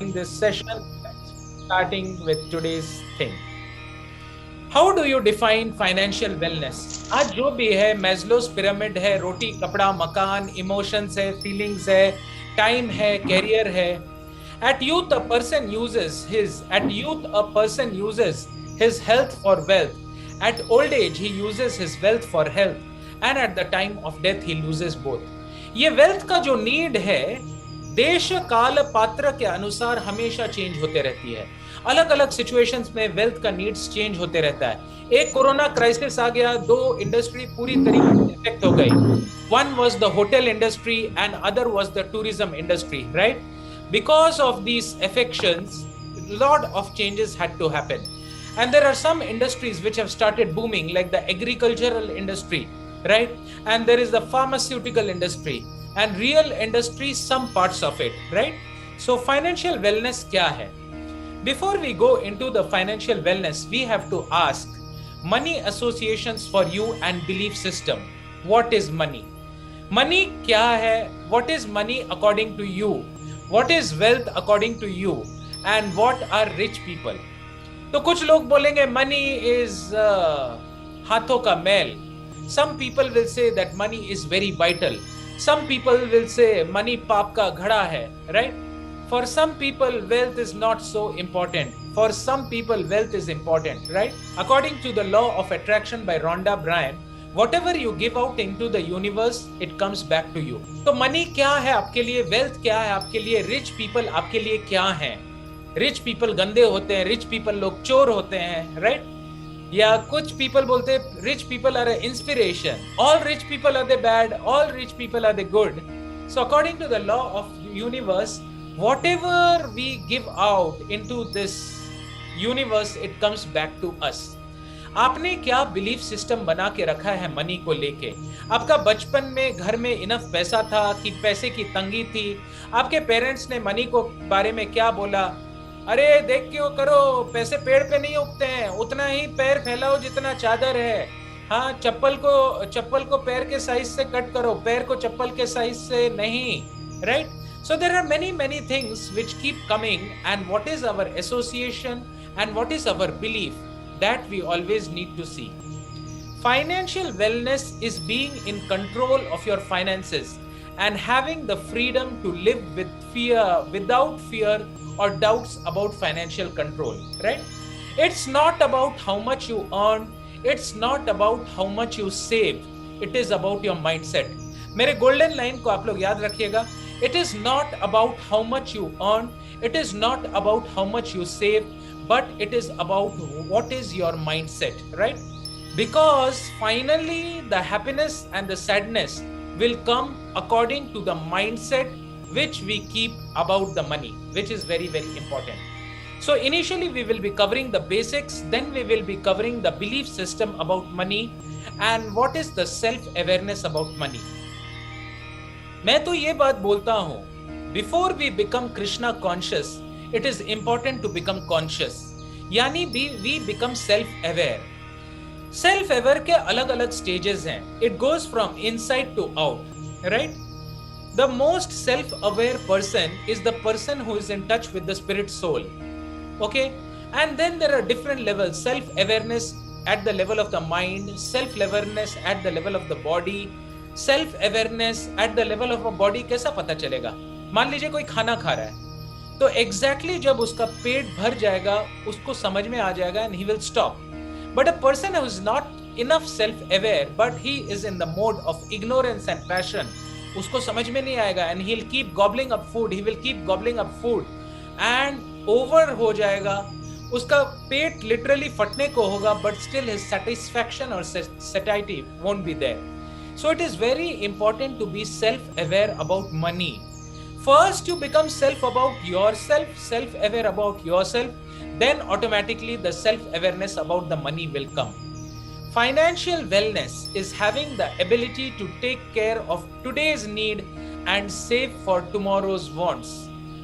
in this session, starting with today's thing. How do you define financial wellness? आज जो भी है Maslow's pyramid है, रोटी कपड़ा मकान, इमोशंस है, फीलिंग्स है, टाइम है, कैरियर है. At youth a person uses his health for wealth. At old age he uses his wealth for health, and at the time of death he loses both. ये wealth का जो need है देश काल पात्र के अनुसार हमेशा चेंज होते रहती है. अलग अलग सिचुएशंस में वेल्थ का नीड्स चेंज होते रहता है. एक कोरोना क्राइसिस आ गया, दो इंडस्ट्री पूरी तरीके से इफेक्ट हो गई. One was the hotel industry and other was the tourism industry, right? Because of these affections, lot of changes had to happen, and there are some industries which have started booming, like the agricultural industry, right? And there is the pharmaceutical industry and real industry, some parts of it, right? So financial wellness kya hai? Before we go into the financial wellness, we have to ask money associations for you and belief system. What is money? Money kya hai? What is money according to you? What is wealth according to you? And what are rich people? तो कुछ लोग बोलेंगे money is हाथों का मैल. Some people will say that money is very vital. Some people will say money पाप का घड़ा है, right? For some people wealth is not so important. For some people wealth is important, right? According to the law of attraction by Rhonda Byrne, whatever you give out into the universe, it comes back to you. तो money क्या है आपके लिए, wealth क्या है आपके लिए, rich people आपके लिए क्या है? रिच पीपल गंदे होते हैं, रिच पीपल लोग चोर होते हैं, राइट? या कुछ पीपल बोलते हैं rich people are inspiration. All rich people are the bad, all rich people are the good. So according to the law of universe, whatever we give out into this universe, it comes back to us. आपने क्या belief system बना के रखा है money को लेके? आपका बचपन में घर में इनफ पैसा था कि पैसे की तंगी थी? आपके पेरेंट्स ने मनी को बारे में क्या बोला? अरे देख क्यों करो, पैसे पेड़ पे नहीं उगते हैं, उतना ही पैर फैलाओ जितना चादर है. हाँ, चप्पल को पैर के साइज से कट करो, पैर को चप्पल के साइज से नहीं, right? So there are many things which keep coming, and what is our association and what is our belief, that we always need to see. Financial wellness is being in control of your finances and having the freedom to live without fear or doubts about financial control, right? It's not about how much you earn, it's not about how much you save, it is about your mindset. मेरे golden line को आप लोग याद रखिएगा. It is not about how much you earn, it is not about how much you save, but it is about what is your mindset, right? Because finally the happiness and the sadness will come according to the mindset which we keep about the money, which is very important. So initially we will be covering the basics, then we will be covering the belief system about money and what is the self-awareness about money. मैं तो ये बात बोलता हूं, before we become Krishna conscious, it is important to become conscious, यानी we become self aware. Self aware के अलग अलग स्टेजेस हैं. It goes from inside to out, right? The most self aware person is the person who is in touch with the spirit soul, okay? And then there are different levels. Self awareness at the level of the mind, self awareness at the level of the body, self awareness at the level of a body. कैसा पता चलेगा? मान लीजिए कोई खाना खा रहा है, तो एग्जैक्टली जब उसका पेट भर जाएगा उसको समझ में आ जाएगा and he will stop. But a person who is not enough self aware but he is in the mode of ignorance and passion, उसको समझ में नहीं आएगा and he will keep gobbling up food, he will keep gobbling up food and over हो जाएगा. उसका पेट literally फटने को होगा, बट स्टिल हिज सेटिस्फैक्शन और satisfaction won't be there. So it is very important to be self-aware about money. First you become self-aware about yourself, then automatically the self-awareness about the money will come. Financial wellness is having the ability to take care of today's need and save for tomorrow's wants.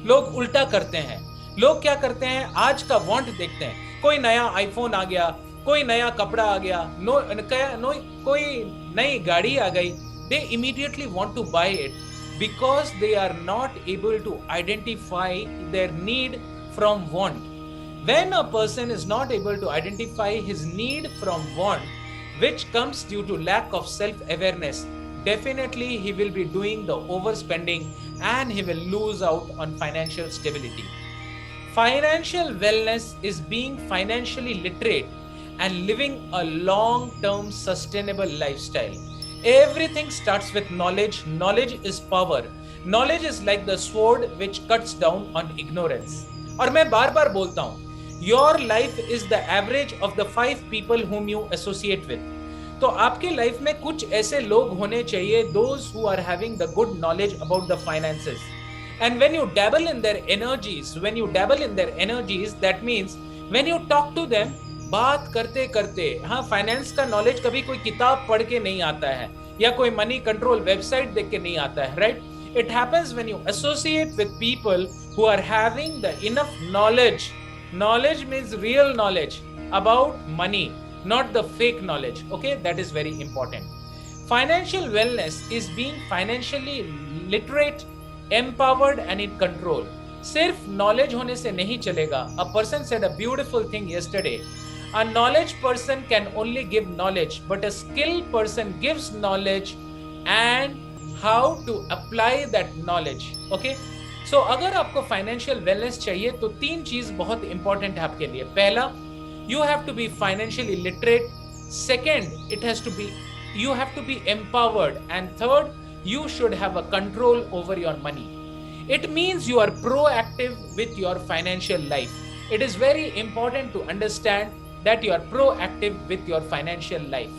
लोग उल्टा करते हैं. लोग क्या करते हैं, आज का want देखते हैं. कोई नया आईफोन आ गया, कोई नया कपड़ा आ गया, कोई नई गाड़ी आ गई, they immediately want to buy it. because they are not able to identify their need from want. When a person is not able to identify his need from want, which comes due to lack of self-awareness, definitely he will be doing the overspending and he will lose out on financial stability. Financial wellness is being financially literate and living a long-term sustainable lifestyle. Everything starts with knowledge. Knowledge is power. Knowledge is like the sword which cuts down on ignorance. और मैं बार बार बोलता हूँ, your life is the average of the 5 people whom you associate with. तो आपके life में कुछ ऐसे लोग होने चाहिए, those who are having the good knowledge about the finances. And when you dabble in their energies, that means when you talk to them, बात करते करते, हाँ, फाइनेंस का नॉलेज कभी कोई किताब पढ़ के नहीं आता है या कोई मनी कंट्रोल वेबसाइट देख के नहीं आता है, right? It happens when you associate with people who are having the enough knowledge. Knowledge means real knowledge about money, not the fake knowledge. Okay, that is very important. Financial wellness is being financially literate, empowered and in control. सिर्फ knowledge होने से नहीं चलेगा. A person said a beautiful thing yesterday. A knowledge person can only give knowledge, but a skilled person gives knowledge and how to apply that knowledge. Okay? So अगर आपको financial wellness चाहिए तो 3 चीज बहुत important है आपके लिए. पहला, you have to be financially literate. Second, you have to be empowered. And third, you should have a control over your money. It means you are proactive with your financial life. It is very important to understand that you are proactive with your financial life.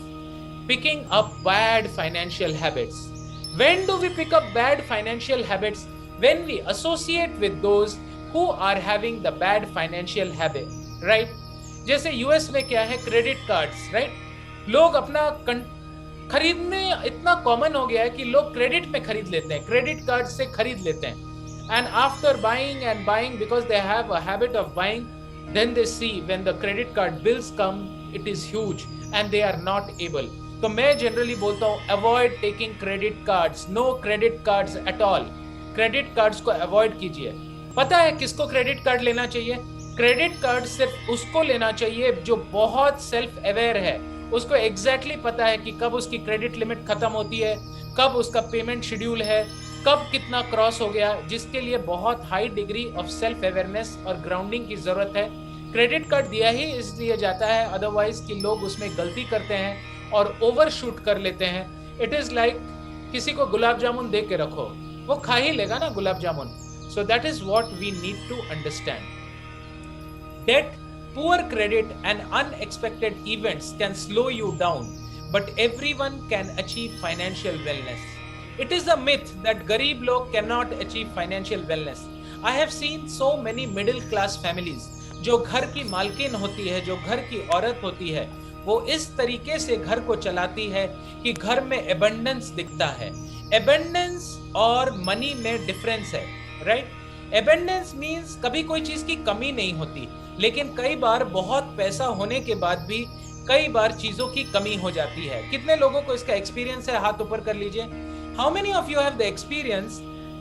Picking up bad financial habits. When do we pick up bad financial habits? When we associate with those who are having the bad financial habit, right? जैसे US में क्या है, credit cards, right? लोग अपना खरीदने इतना common हो गया है कि लोग क्रेडिट में खरीद लेते हैं, क्रेडिट कार्ड से खरीद लेते हैं. And after buying and buying, because they have a habit of buying, then they see when the credit card bills come, it is huge and they are not able. तो मैं generally बोलता हूँ, avoid taking credit cards, no credit cards at all. Credit cards को avoid कीजिए. पता है किसको credit card लेना चाहिए? क्रेडिट कार्ड सिर्फ उसको लेना चाहिए जो बहुत सेल्फ अवेयर है. उसको एग्जैक्टली पता है कि कब उसकी क्रेडिट लिमिट खत्म होती है, कब उसका पेमेंट शेड्यूल है, कब कितना क्रॉस हो गया, जिसके लिए बहुत high degree of self awareness और ग्राउंडिंग की जरूरत है. क्रेडिट कार्ड दिया ही इसलिए जाता है अदरवाइज कि लोग उसमें गलती करते हैं और ओवर शूट कर लेते हैं. इट इज लाइक किसी को गुलाब जामुन दे के रखो, वो खा ही लेगा ना gulab jamun. So that is what we need to understand. Debt, poor credit and unexpected events can slow you down, but everyone can achieve financial wellness. It is a myth that गरीब लोग cannot achieve financial wellness. I have seen so many middle class families जो घर की मालकिन होती है, जो घर की औरत होती है, वो इस तरीके से घर को चलाती है कि घर में abundance दिखता है. Abundance और money में difference है, right? Abundance means कभी कोई चीज की कमी नहीं होती, लेकिन कई बार बहुत पैसा होने के बाद भी कई बार चीजों की कमी हो जाती है. कितने लोगों को इसका एक्सपीरियंस है? हाथ ऊपर कर लीजिए. How many of you have the experience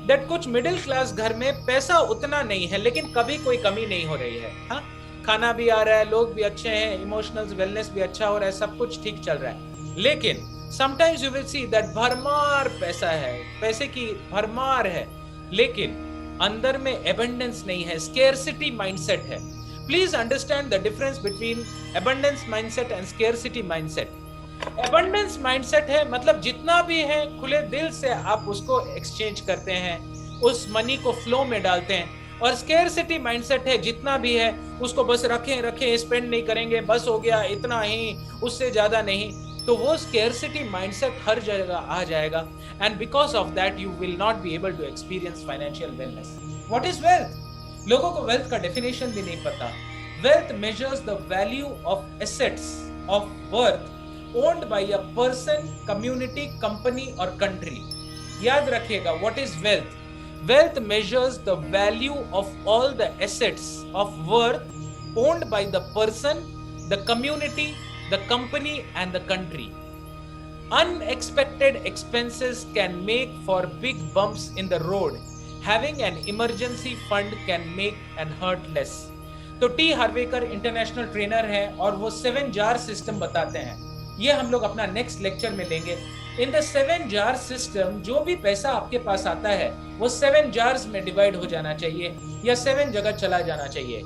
that कुछ मिडिल क्लास घर में पैसा उतना नहीं है लेकिन कभी कोई कमी नहीं हो रही है. हाँ, खाना भी आ रहा है, लोग भी अच्छे हैं, इमोशनल वेलनेस भी अच्छा हो रहा है, सब कुछ ठीक चल रहा है, लेकिन sometimes you will see that भरमार पैसा है, पैसे की भरमार है, लेकिन अंदर में एबंडेंस नहीं है, स्केर्सिटी माइंडसेट है. Please understand the difference between abundance mindset and scarcity mindset. Abundance mindset है मतलब जितना भी है खुले दिल से आप उसको एक्सचेंज करते हैं, उस मनी को फ्लो में डालते हैं. और scarcity mindset है जितना भी है उसको बस रखें, स्पेंड नहीं करेंगे, बस हो गया इतना ही, उससे ज्यादा नहीं. तो वो scarcity mindset हर जगह आ जाएगा and because of that you will not be able to experience financial wellness. What is wealth? लोगों को वेल्थ का डेफिनेशन भी नहीं पता. Wealth measures the value of assets of worth owned by a person, community, company और country. याद रखिएगा, what is wealth? Wealth measures the value of all the assets of worth owned by the person, the community, the company and the country. Unexpected expenses can make for big bumps in the road. Having an emergency fund can make and hurt less. तो T हार्वेकर international trainer है और वो 7 jar system बताते हैं. ये हम लोग अपना नेक्स्ट लेक्चर में लेंगे. इन द 7 जार सिस्टम जो भी पैसा आपके पास आता है वो 7 जार्स में डिवाइड हो जाना चाहिए या 7 जगह चला जाना चाहिए.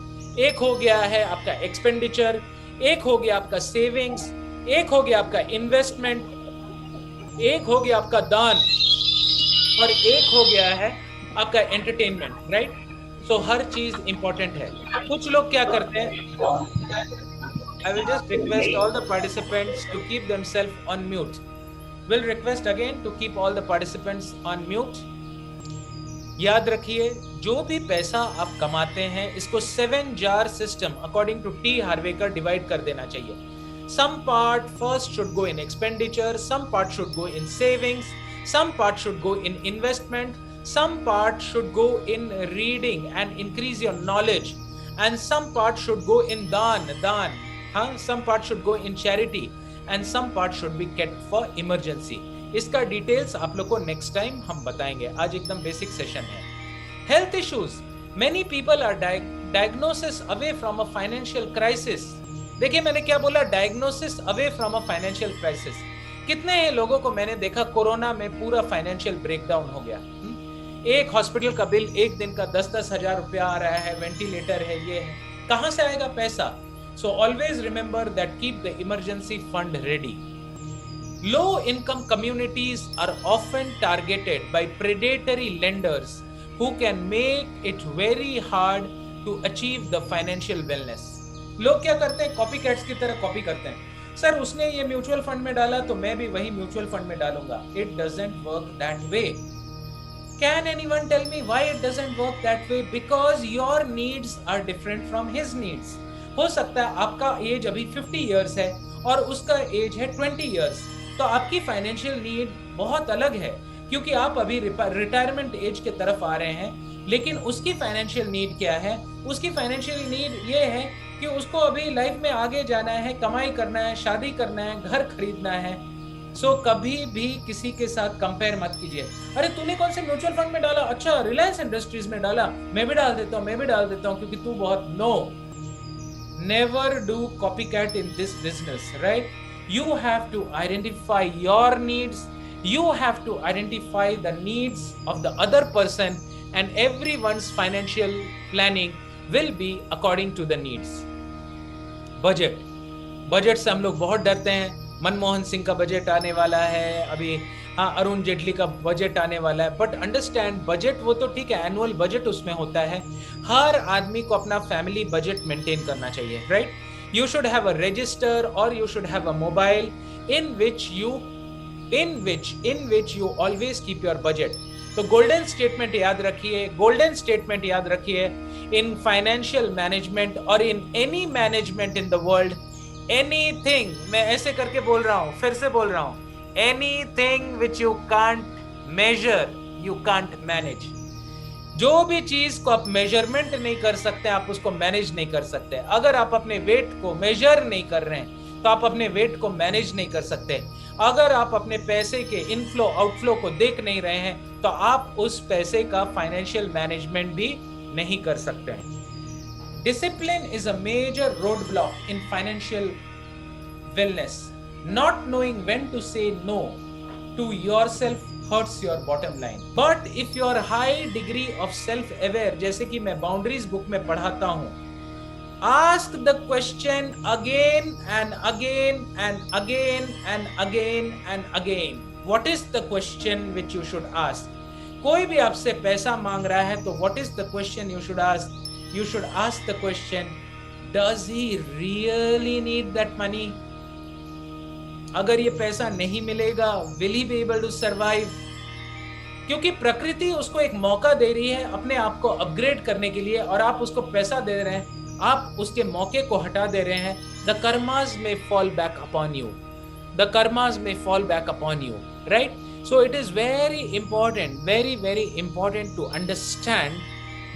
एक हो गया है आपका एक्सपेंडिचर, एक हो गया आपका सेविंग्स, एक हो गया आपका इन्वेस्टमेंट, एक हो गया आपका दान और एक हो गया है आपका एंटरटेनमेंट. राइट. सो हर चीज इंपॉर्टेंट है. कुछ लोग क्या करते हैं, I will just request all the participants to keep themselves on mute. Will request again to keep all the participants on mute. याद रखिए जो भी पैसा आप कमाते हैं इसको 7 jar system according to T Harvekar divide कर देना चाहिए. Some part first should go in expenditure, some part should go in savings, some part should go in investment, some part should go in reading and increase your knowledge, and some part should go in dan. Some part should go in charity and some part should be kept for emergency. इसका details आप लोग को next time हम बताएंगे. आज एकदम basic session है. Health issues. Many people are diagnosis away from a financial crisis. देखिए मैंने क्या बोला, diagnosis away from a financial crisis. कितने लोगों को मैंने देखा कोरोना में पूरा फाइनेंशियल ब्रेकडाउन हो गया. एक हॉस्पिटल का बिल एक दिन का 10-10 हजार रुपया आ रहा है, वेंटिलेटर है, ये है, कहां से आएगा पैसा. So always remember that keep the emergency fund ready. Low income communities are often targeted by predatory lenders who can make it very hard to achieve the financial wellness. लोग क्या करते हैं, कॉपी कैट्स की तरह copy करते हैं. Sir उसने ये म्यूचुअल फंड में डाला तो मैं भी वही म्यूचुअल फंड में डालूंगा. It doesn't work that way. Can anyone tell me why it doesn't work that way? Because your needs are different from his needs. हो सकता है आपका एज अभी 50 इयर्स है और उसका एज है 20 इयर्स, तो आपकी फाइनेंशियल नीड बहुत अलग है क्योंकि आप अभी रिटायरमेंट एज के तरफ आ रहे हैं. लेकिन उसकी फाइनेंशियल नीड क्या है, उसकी फाइनेंशियल नीड ये है कि उसको अभी लाइफ में आगे जाना है, कमाई करना है, शादी करना है, घर खरीदना है. सो कभी भी किसी के साथ कंपेयर मत कीजिए. अरे तूने कौन से म्यूचुअल फंड में डाला, अच्छा रिलायंस इंडस्ट्रीज में डाला, मैं भी डाल देता हूँ क्योंकि तू बहुत. No, never do copycat in this business, right? You have to identify your needs, you have to identify the needs of the other person, and everyone's financial planning will be according to the needs. Budget से हम लोग बहुत डरते हैं. मनमोहन सिंह का budget आने वाला है, अभी अरुण जेटली का बजट आने वाला है. बट अंडरस्टैंड, बजट वो तो ठीक है, एनुअल बजट उसमें होता है. हर आदमी को अपना फैमिली बजट मेंटेन करना चाहिए. Right. You should have a register or you should have a mobile in which you always keep your budget. तो गोल्डन स्टेटमेंट याद रखिए in financial management or in any management in the world. Anything, मैं ऐसे करके बोल रहा हूं, फिर से बोल रहा हूं, anything which you can't measure, you can't manage. जो भी चीज को आप मेजरमेंट नहीं कर सकते, आप उसको मैनेज नहीं कर सकते. अगर आप अपने वेट को मेजर नहीं कर रहे हैं तो आप अपने वेट को मैनेज नहीं कर सकते. अगर आप अपने पैसे के इनफ्लो आउटफ्लो को देख नहीं रहे हैं तो आप उस पैसे का फाइनेंशियल मैनेजमेंट भी नहीं कर सकते हैं. Discipline is a major roadblock in financial wellness. Not knowing when to say no to yourself hurts your bottom line. But if your high degree of self-aware, जैसे कि मैं बाउंड्रीज बुक में पढ़ाता हूँ, ask the question again and again and again and again and again. What is the question which you should ask? कोई भी आपसे पैसा मांग रहा है तो what is the question you should ask? You should ask the question, does he really need that money? अगर ये पैसा नहीं मिलेगा, will he be able to survive? क्योंकि प्रकृति उसको एक मौका दे रही है अपने आप को अपग्रेड करने के लिए और आप उसको पैसा दे रहे हैं, आप उसके मौके को हटा दे रहे हैं. The karmas may fall back upon you. The karmas may fall back upon you, right? So it is very important, very, very important to understand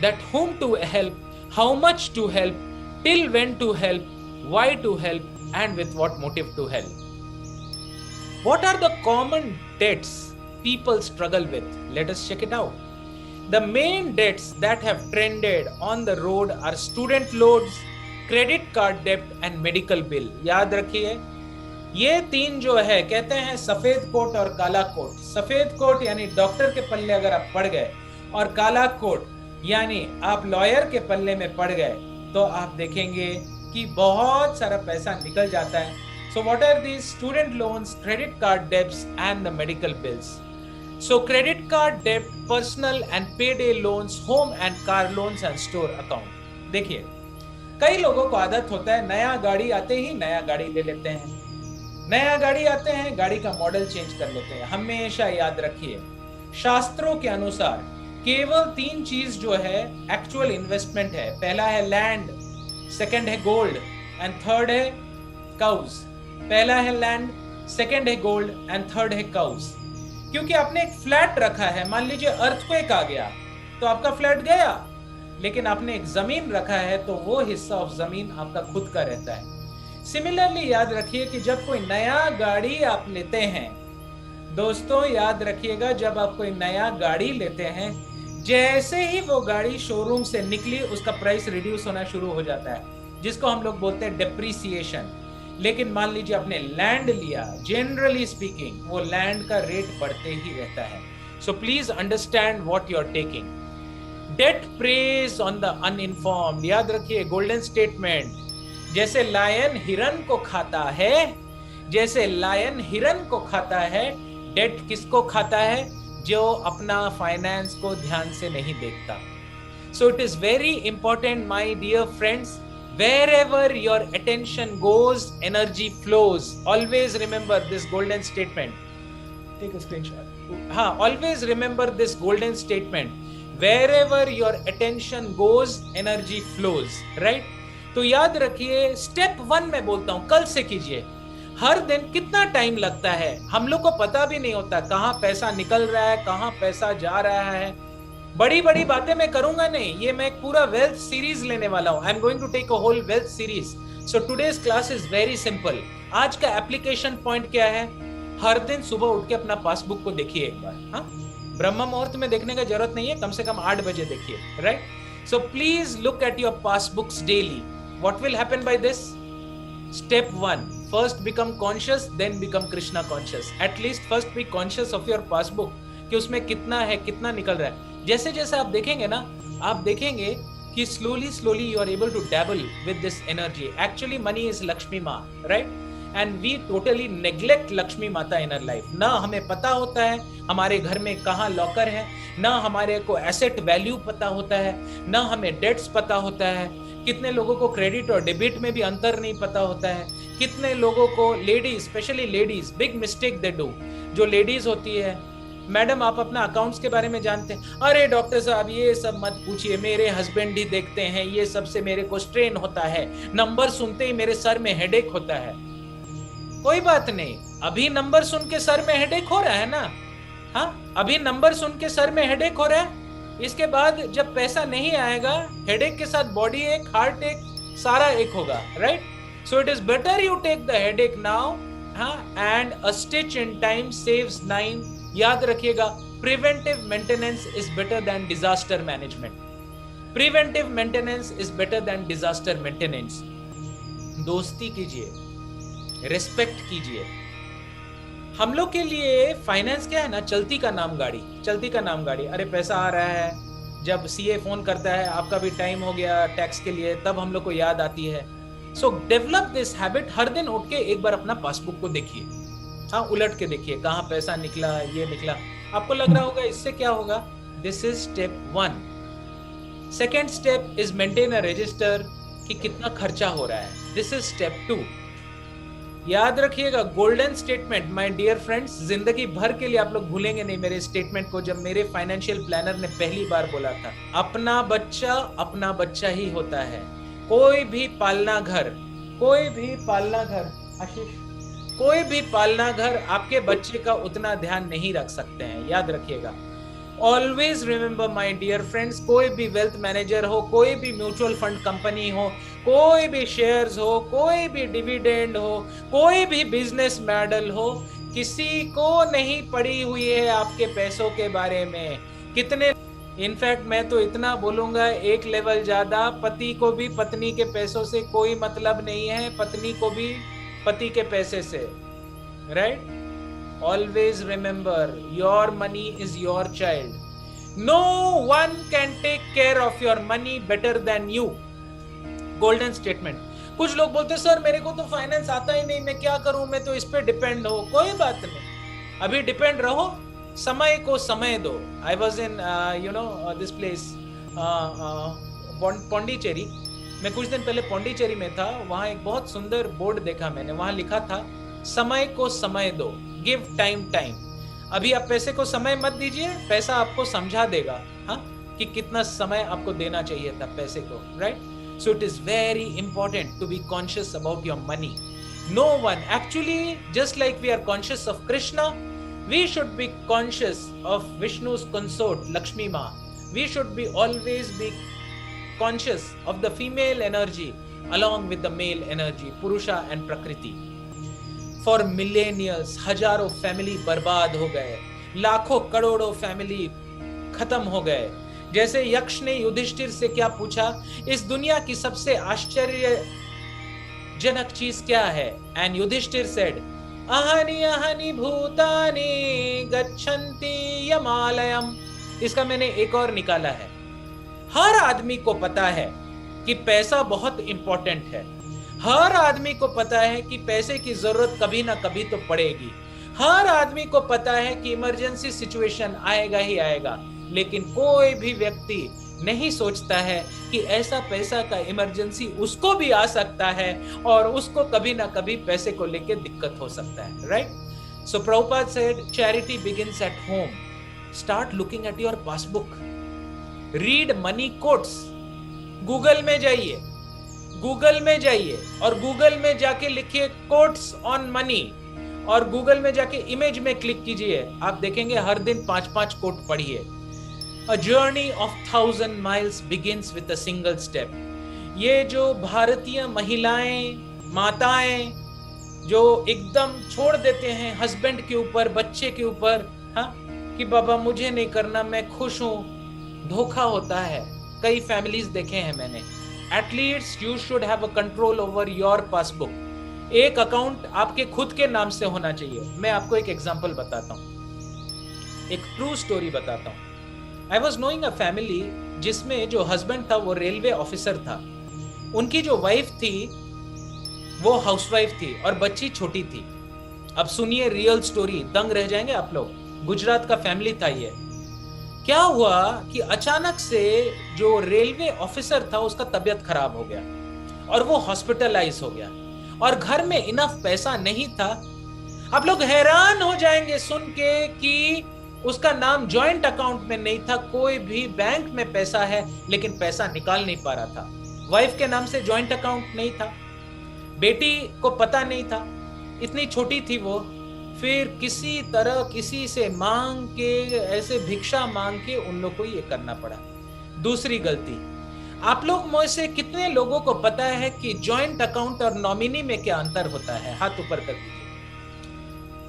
that whom to help, how much to help, till when to help, why to help, and with what motive to help. What are the common debts people struggle with? Let us check it out. The main debts that have trended on the road are student loans, credit card debt and medical bill. याद रखिए, ये तीन जो है, कहते हैं सफेद coat और काला कोट। सफेद कोट यानी डॉक्टर के पल्ले अगर आप पड़ गए, और काला कोट यानी आप लॉयर के पल्ले में पड़ गए, तो आप देखेंगे कि बहुत सारा पैसा निकल जाता है। So what are these? Student loans, credit card debts and the medical bills. So credit card debt, personal and payday loans, home and car loans and store account. देखिए, कई लोगों को आदत होता है नया गाड़ी आते ही नया गाड़ी ले लेते हैं, नया गाड़ी आते हैं गाड़ी का मॉडल चेंज कर लेते हैं। हमेशा याद रखिए, शास्त्रों के अनुसार केवल तीन चीज जो है एक्चुअल इन्वेस्टमेंट है। पहला है लैंड, सेकंड है गोल्ड एंड थर्ड है काउज। पहला है लैंड, सेकंड है गोल्ड एंड थर्ड है काउज। क्योंकि आपने एक फ्लैट रखा है, मान लीजिए अर्थक्वेक आ गया तो आपका फ्लैट गया, लेकिन आपने एक जमीन रखा है तो वो हिस्सा ऑफ जमीन आपका खुद का रहता है। सिमिलरली याद रखिए कि जब कोई नया गाड़ी आप लेते हैं, दोस्तों याद रखिएगा, जब आप कोई नया गाड़ी लेते हैं, जैसे ही वो गाड़ी शोरूम से निकली उसका प्राइस रिड्यूस होना शुरू हो जाता है, जिसको हम लोग बोलते हैं डेप्रिसिएशन। लेकिन मान लीजिए आपने लैंड लिया, जनरली स्पीकिंग वो लैंड का रेट बढ़ते ही रहता है। So please understand what you are taking. Debt preys on the uninformed. याद रखिए गोल्डन स्टेटमेंट, जैसे लायन हिरन को खाता है, जैसे लायन हिरन को खाता है, डेट किसको खाता है? जो अपना फाइनेंस को ध्यान से नहीं देखता। So it is very important my dear friends, wherever your attention goes, energy flows. Always remember this golden statement. Take a screenshot. Always remember this golden statement. Wherever your attention goes, energy flows. Right? तो याद रखिए, step 1 में बोलता हूं, कल से कीजिए। हर दिन कितना टाइम लगता है हम लोग को पता भी नहीं होता, कहां पैसा निकल रहा है, कहां पैसा जा रहा है। बड़ी बड़ी बातें मैं करूंगा नहीं, ये मैं एक पूरा वेल्थ सीरीज लेने वाला हूं। I am going to take a whole wealth series. So today's class is very simple. आज का एप्लीकेशन पॉइंट क्या है? हर दिन सुबह उठ के अपना पासबुक को देखिए एक बार। हाँ, ब्रह्म मुहूर्त में देखने का जरूरत नहीं है, कम से कम 8 बजे देखिए। Right? So please look at your passbooks daily. What will happen by this? Step 1, first become conscious, then become Krishna conscious. At least first be conscious of your passbook कि उसमें कितना है, कितना निकल रहा है। जैसे जैसे आप देखेंगे ना, आप देखेंगे कि slowly you are able to dabble with this energy. Actually money is Lakshmi Ma, right? And we totally neglect Lakshmi Mata in our life. ना हमें पता होता है हमारे घर में कहाँ लॉकर है, ना हमारे को एसेट वैल्यू पता होता है, ना हमें डेट्स पता होता है। कितने लोगों को क्रेडिट और डेबिट में भी अंतर नहीं पता होता है। कितने लोगों को, ladies, specially ladies, big mistake they do. जो लेडीज होती है, मैडम आप अपना अकाउंट्स के बारे में जानते हैं? अरे डॉक्टर साहब ये सब मत पूछिए, मेरे हस्बैंड ही देखते हैं, ये सबसे मेरे को स्ट्रेन होता है, नंबर सुनते ही मेरे सर में हेडेक होता है। कोई बात नहीं, अभी नंबर सुन के सर में हेडेक हो रहा है ना? हाँ, अभी नंबर सुन के सर में हेडेक हो रहा है, इसके बाद जब पैसा नहीं आएगा, हेडेक के साथ बॉडी एक, हार्ट एक, सारा एक होगा। Right? So it is better you take the headache now, हाँ, and a stitch in time saves 9। याद रखिएगा, preventive maintenance is better than disaster management. Preventive maintenance is better than disaster maintenance. दोस्ती कीजिए, respect कीजिए। हम लोग के लिए फाइनेंस क्या है ना, चलती का नाम गाड़ी, चलती का नाम गाड़ी। अरे पैसा आ रहा है, जब सीए फोन करता है आपका भी टाइम हो गया टैक्स के लिए, तब हम लोग को याद आती है। So develop this habit. हर दिन उठ के एक बार अपना पासबुक को देखिए, हाँ, उलट के देखिए कहाँ पैसा निकला, ये निकला। आपको लग रहा होगा इससे क्या होगा? This is step 1। Second step is maintain a register कि कितना खर्चा हो रहा है। This is step 2। याद रखिएगा golden statement my dear friends, जिंदगी भर के लिए आप लोग भूलेंगे नहीं मेरे स्टेटमेंट को, जब मेरे फाइनेंशियल प्लानर ने पहली बार बोला था, अपना बच्चा ही होता है। कोई भी पालना घर, आशीष, कोई भी पालना घर आपके बच्चे का उतना ध्यान नहीं रख सकते हैं। याद रखिएगा। Always remember my dear friends, कोई भी वेल्थ मैनेजर हो, कोई भी म्यूचुअल फंड कंपनी हो, कोई भी शेयर्स हो, कोई भी डिविडेंड हो, कोई भी बिजनेस मॉडल हो, किसी को नहीं पड़ी हुई है आपके पैसों के बारे में। कितने, इनफैक्ट मैं तो इतना बोलूंगा एक लेवल ज्यादा, पति को भी पत्नी के पैसों से कोई मतलब नहीं है, पत्नी को भी पति के पैसे से, right? Always remember, your money is your child. No one can take care of your money better than you. Golden statement. कुछ लोग बोलते सर मेरे को तो फाइनेंस आता ही नहीं, मैं क्या करूं, मैं तो इस पे डिपेंड हो. कोई बात नहीं, अभी डिपेंड रहो, समय को समय दो. I was in this place Pondicherry. मैं कुछ दिन पहले पौंडीचेरी में था. वहां एक बहुत सुंदर बोर्ड देखा मैंने, वहां लिखा था समय को समय दो, गिव टाइम टाइम. अभी आप पैसे को समय मत दीजिए, पैसा आपको समझा देगा हाँ कि कितना समय आपको देना चाहिए था पैसे को, right? So it is very important to be conscious about your money. No one, actually, just like we are conscious of Krishna, we should be conscious of Vishnu's consort, Lakshmi Ma. We should be always be conscious of the female energy along with the male energy, Purusha and Prakriti. For millennials, हजारों family बर्बाद हो गए, लाखों करोड़ों family खत्म हो गए. जैसे यक्ष ने युधिष्ठिर से क्या पूछा, इस दुनिया की सबसे आश्चर्यजनक चीज क्या है? एंड युधिष्ठिर सेड, अहनि अहनि भूतानि गच्छन्ति यमालयम. इसका मैंने एक और निकाला है. हर आदमी को पता है कि पैसा बहुत इंपॉर्टेंट है. हर आदमी को पता है कि पैसे की जरूरत कभी ना कभी तो पड़ेगी. हर आदमी को पता है कि इमरजेंसी सिचुएशन आएगा ही आएगा. लेकिन कोई भी व्यक्ति नहीं सोचता है कि ऐसा पैसा का इमरजेंसी उसको भी आ सकता है और उसको कभी ना कभी पैसे को लेके दिक्कत हो सकता है, right? So Prabhupada said charity begins at home. Start looking at your passbook, read money quotes. Google में जाइए, गूगल में जाइए और गूगल में जाके लिखिए कोट्स ऑन मनी और गूगल में जाके इमेज में क्लिक कीजिए. आप देखेंगे हर दिन 5-5 कोट पढ़िए. A journey of 1,000 miles begins with a single step. ये जो भारतीय महिलाएं, माताएं जो एकदम छोड़ देते हैं हस्बैंड के ऊपर, बच्चे के ऊपर, हाँ कि बाबा मुझे नहीं करना, मैं खुश हूं, धोखा होता है. कई फैमिलीज देखे हैं मैंने. At least you should have a control over your passbook. एक अकाउंट आपके खुद के नाम से होना चाहिए. मैं आपको एक एग्जांपल बताता हूं, एक ट्रू स्टोरी बताता हूं. I was knowing a family जिसमें जो हस्बैंड था वो रेलवे ऑफिसर था. उनकी जो वाइफ थी वो हाउसवाइफ थी और बच्ची छोटी थी. अब सुनिए रियल स्टोरी, दंग रह जाएंगे आप लोग. गुजरात का फैमिली था ये. क्या हुआ कि अचानक से जो रेलवे ऑफिसर था उसका तबीयत खराब हो गया और वो हॉस्पिटलाइज हो गया और घर में इनफ पैसा नहीं था. आप लोग हैरान हो जाएंगे सुन के कि उसका नाम जॉइंट अकाउंट में नहीं था, कोई भी बैंक में पैसा है लेकिन पैसा निकाल नहीं पा रहा था. वाइफ के नाम से जॉइंट अकाउंट नहीं था, बेटी को पता नहीं था, इतनी छोटी थी वो. फिर किसी तरह किसी से मांग के, ऐसे भिक्षा मांग के उन लोग को ये करना पड़ा. दूसरी गलती, आप लोग में से कितने लोगों को पता है कि जॉइंट अकाउंट और नॉमिनी में क्या अंतर होता है? हाथ ऊपर कर दीजिए.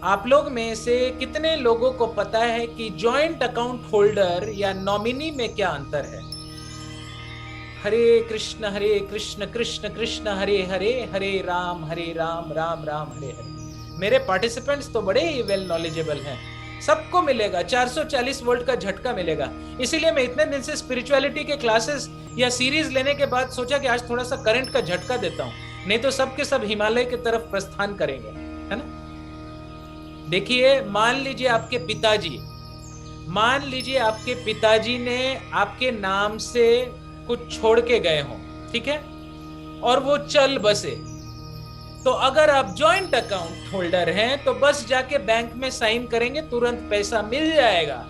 आप लोग में से कितने लोगों को पता है कि जॉइंट अकाउंट होल्डर या नॉमिनी में क्या अंतर है? हरे कृष्ण कृष्ण कृष्ण हरे हरे, हरे राम राम राम हरे हरे. मेरे पार्टिसिपेंट्स तो बड़े ही वेल नॉलेजेबल हैं, सबको मिलेगा 440 वोल्ट का झटका मिलेगा. इसीलिए मैं इतने दिन से स्पिरिचुअलिटी के क्लासेस या सीरीज लेने के बाद सोचा कि आज थोड़ा सा करंट का झटका देता हूं, नहीं तो सब के सब हिमालय की तरफ प्रस्थान करेंगे, है ना? देखिए, मान लीजिए आपके पिताजी ने आपके नाम से कुछ छोड़ के गए हो, ठीक है, और वो चल बसे. तो अगर आप जॉइंट अकाउंट होल्डर हैं तो बस जाके बैंक में साइन करेंगे, तुरंत पैसा मिल जाएगा.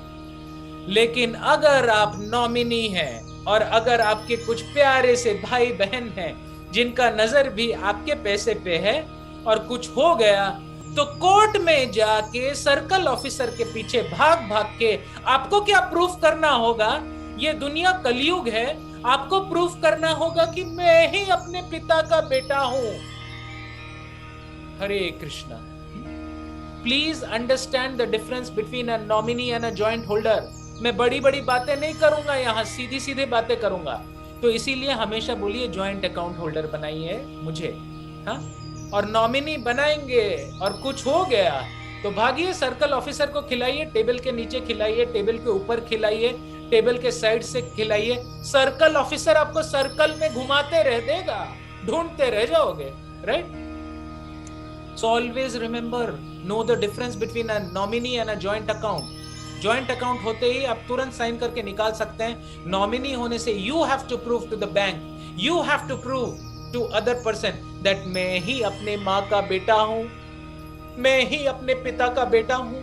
लेकिन अगर आप नॉमिनी हैं और अगर आपके कुछ प्यारे से भाई बहन हैं जिनका नजर भी आपके पैसे पे है और कुछ हो गया, तो कोर्ट में जाके सर्कल ऑफिसर के पीछे भाग भाग के आपको क्या प्रूफ करना होगा? ये दुनिया कलयुग है. आपको प्रूफ करना होगा कि मैं ही अपने पिता का बेटा हूं. Hare Krishna. Please understand the difference between a nominee and a joint holder. मैं बड़ी बड़ी बातें नहीं करूंगा, यहाँ सीधी सीधी बातें करूंगा। तो इसीलिए हमेशा बोलिए ज्वाइंट अकाउंट होल्डर बनाइए मुझे, हाँ। और नॉमिनी बनाएंगे और कुछ हो गया तो भागिए, सर्कल ऑफिसर को खिलाइए, टेबल के नीचे खिलाइए, टेबल के ऊपर खिलाइए, टेबल के साइड से खिलाइए। सर्कल ऑफिसर आपको सर्कल में घुमाते रह देगा, ढूंढते रह जाओगे, right? So always remember, know the difference between a nominee and a joint account. Joint account होते ही आप तुरंत साइन करके निकाल सकते हैं। नॉमिनी होने से you have to prove to the bank, you have to prove to other person that मैं ही अपने माँ का बेटा हूं, मैं ही अपने पिता का बेटा हूं।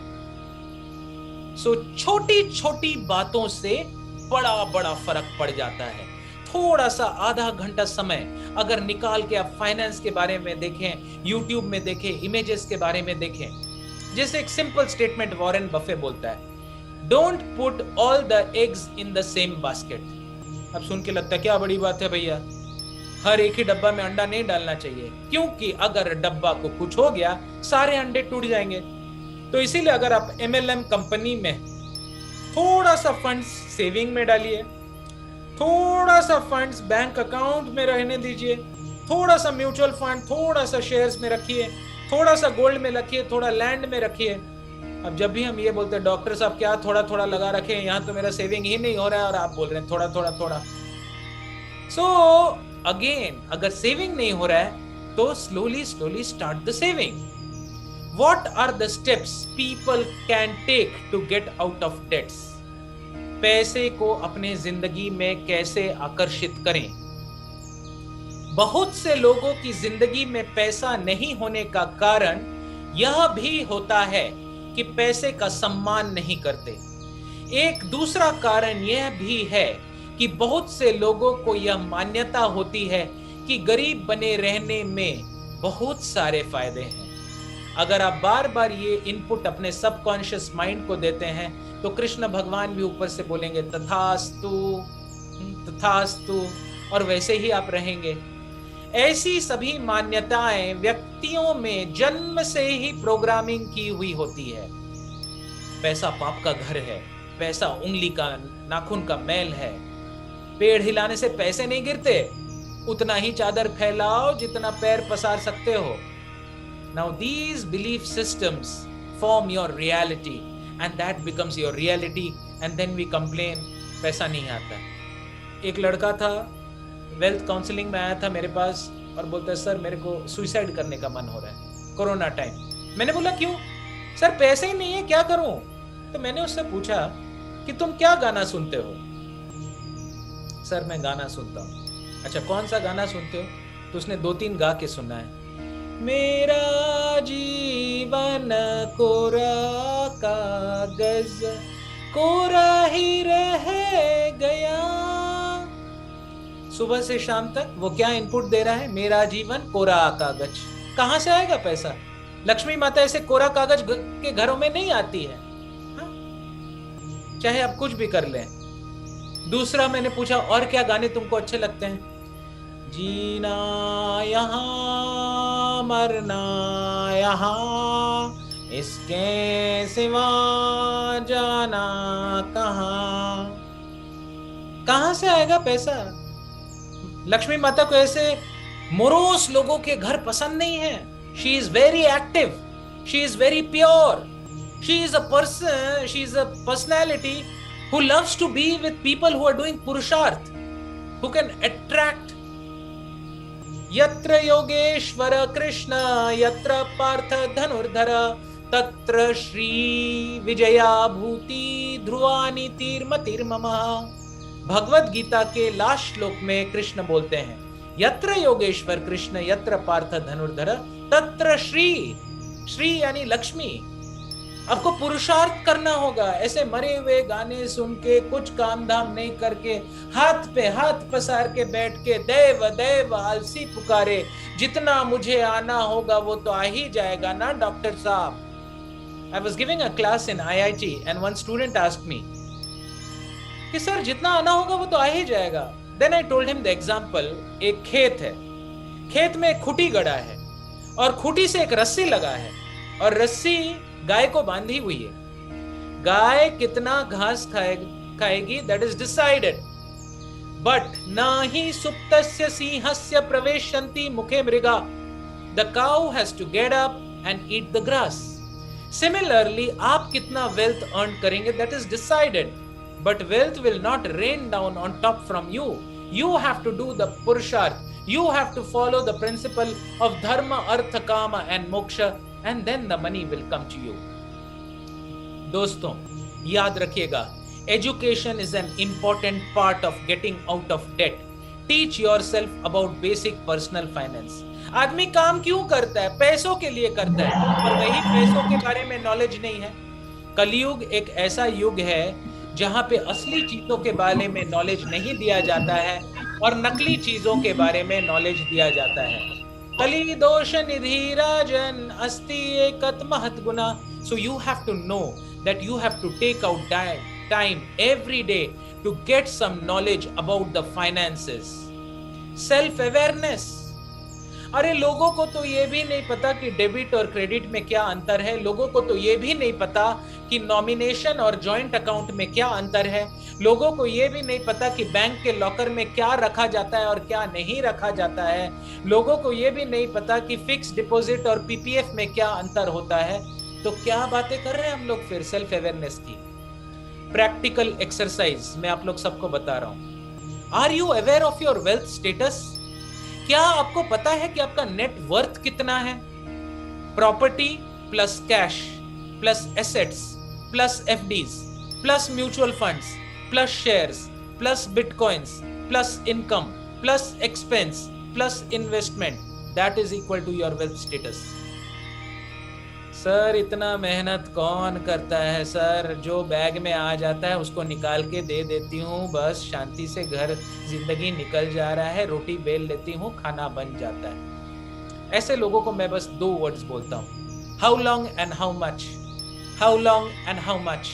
So छोटी छोटी बातों से बड़ा बड़ा फर्क पड़ जाता है। थोड़ा सा आधा घंटा समय अगर निकाल के आप फाइनेंस के बारे में देखें, यूट्यूब में देखें, इमेजेस के बारे में देखें। जैसे एक सिंपल स्टेटमेंट वॉरेन बफे बोलता है, don't put all the eggs in the same basket. अब सुन के लगता है क्या बड़ी बात है भैया, हर एक ही डब्बा में अंडा नहीं डालना चाहिए, क्योंकि अगर डब्बा को कुछ हो गया सारे अंडे टूट जाएंगे। तो इसीलिए अगर आप MLM कंपनी में थोड़ा सा फंड्स सेविंग में डालिए, थोड़ा सा फंड्स बैंक अकाउंट में रहने दीजिए, थोड़ा सा म्यूचुअल फंड, थोड़ा सा शेयर्स में रखिए, थोड़ा सा गोल्ड में रखिए, थोड़ा लैंड में रखिए। अब जब भी हम ये बोलते हैं डॉक्टर साहब क्या थोड़ा थोड़ा लगा रखे हैं, यहाँ तो मेरा सेविंग ही नहीं हो रहा है और आप बोल रहे हैं थोड़ा थोड़ा थोड़ा। सो अगेन, अगर सेविंग नहीं हो रहा है तो slowly slowly start the saving. What are the steps people can take to get out of debts? पैसे को अपने जिंदगी में कैसे आकर्षित करें? बहुत से लोगों की जिंदगी में पैसा नहीं होने का कारण यह भी होता है कि पैसे का सम्मान नहीं करते। एक दूसरा कारण यह भी है कि बहुत से लोगों को यह मान्यता होती है कि गरीब बने रहने में बहुत सारे फायदे हैं। अगर आप बार बार ये इनपुट अपने सबकॉन्शियस माइंड को देते हैं तो कृष्ण भगवान भी ऊपर से बोलेंगे तथास्तु तथास्तु, और वैसे ही आप रहेंगे। ऐसी सभी मान्यताएं व्यक्तियों में जन्म से ही प्रोग्रामिंग की हुई होती है। पैसा पाप का घर है, पैसा उंगली का नाखून का मैल है, पेड़ हिलाने से पैसे नहीं गिरते, उतना ही चादर फैलाओ जितना पैर पसार सकते हो। Now these belief systems form your reality and that becomes your reality and then we complain पैसा नहीं आता। एक लड़का था, वेल्थ काउंसलिंग में आया था मेरे पास और बोलता है सर मेरे को सुसाइड करने का मन हो रहा है, कोरोना टाइम। मैंने बोला क्यों? सर पैसे ही नहीं है, क्या करूं? तो मैंने उससे पूछा कि तुम क्या गाना सुनते हो? सर मैं गाना सुनता हूं। अच्छा कौन सा गाना सुनते हो? तो उसने 2-3 गा के सुना है। मेरा जीवन कोरा कागज कोरा ही रह गया। सुबह से शाम तक वो क्या इनपुट दे रहा है? मेरा जीवन कोरा कागज। कहां से आएगा पैसा? लक्ष्मी माता ऐसे कोरा कागज के घरों में नहीं आती है, हा? चाहे आप कुछ भी कर लें। दूसरा मैंने पूछा और क्या गाने तुमको अच्छे लगते हैं? जीना यहाँ मरना यहाँ, इसके सिवा जाना कहाँ। कहाँ से आएगा पैसा? लक्ष्मी माता को ऐसे मोरोस लोगों के घर पसंद नहीं है। She is very active, she is very pure, she is a person, she is a personality who loves to be with people who are doing purusharth, who can attract। यत्र योगेश्वर कृष्ण यत्र पार्थ धनुर्धर तत्र श्री विजया भूति ध्रुवानी तीर्मतिर्मम। भगवत गीता के लास्ट श्लोक में कृष्ण बोलते हैं यत्र योगेश्वर कृष्ण यत्र पार्थ धनुर्धर तत्र श्री, श्री यानी लक्ष्मी। आपको पुरुषार्थ करना होगा। ऐसे मरे हुए गाने सुन के कुछ काम धाम नहीं करके हाथ पे हाथ पसार के बैठ के देव देव आलसी पुकारे, जितना मुझे आना होगा वो तो आ ही जाएगा ना डॉक्टर साहब। I was giving a class in IIT and one student asked me कि सर जितना आना होगा वो तो आ ही जाएगा। Then I told him the example, एक खेत है, खेत में एक खूंटी गड़ा है और खूंटी से एक रस्सी लगा है और रस्सी गाय को बांधी हुई है, गाय कितना घास खाएगी दैट इज डिसाइडेड, बट ना ही सुप्तस्य सिंहस्य प्रवेशन्ति मुखे मृगा, the cow has to get up and eat the grass. Similarly आप कितना वेल्थ अर्न करेंगे that is decided, but wealth will not rain down on top from you, you have to do the purusharth, you have to follow the principle of dharma, artha, kama and moksha, and then the money will come to you. दोस्तों याद रखिएगा, education is an important part of getting out of debt. Teach yourself about basic personal finance. आदमी काम क्यों करता है? पैसों के लिए करता है, और वही पैसों के बारे में नॉलेज नहीं है। कलयुग एक ऐसा युग है जहां पे असली चीजों के बारे में नॉलेज नहीं दिया जाता है और नकली चीजों के बारे में नॉलेज दिया जाता है। कली दोष निधि राजन अस्ति एकत महत गुना। So you have to know that you have to take out time every day to get some knowledge about the finances. Self awareness, अरे लोगों को तो ये भी नहीं पता कि डेबिट और क्रेडिट में क्या अंतर है, लोगों को तो ये भी नहीं पता कि नॉमिनेशन और जॉइंट अकाउंट में क्या अंतर है, लोगों को ये भी नहीं पता कि बैंक के लॉकर में क्या रखा जाता है और क्या नहीं रखा जाता है, लोगों को ये भी नहीं पता कि फिक्स डिपॉजिट और पीपीएफ में क्या अंतर होता है। तो क्या बातें कर रहे हैं हम लोग फिर सेल्फ अवेयरनेस की। प्रैक्टिकल एक्सरसाइज मैं आप लोग सबको बता रहा हूं। Are you aware of your wealth status? क्या आपको पता है कि आपका नेट वर्थ कितना है? Property plus cash plus assets plus FDs plus mutual funds plus shares plus bitcoins plus income plus expense plus investment, that is equal to your wealth status. Sir इतना मेहनत कौन करता है सर, जो bag में आ जाता है उसको निकाल के दे देती हूँ, बस शांति से घर जिंदगी निकल जा रहा है, रोटी बेल लेती हूँ, खाना बन जाता है। ऐसे लोगों को मैं बस 2 वर्ड्स बोलता हूँ, how long and how much, how long and how much.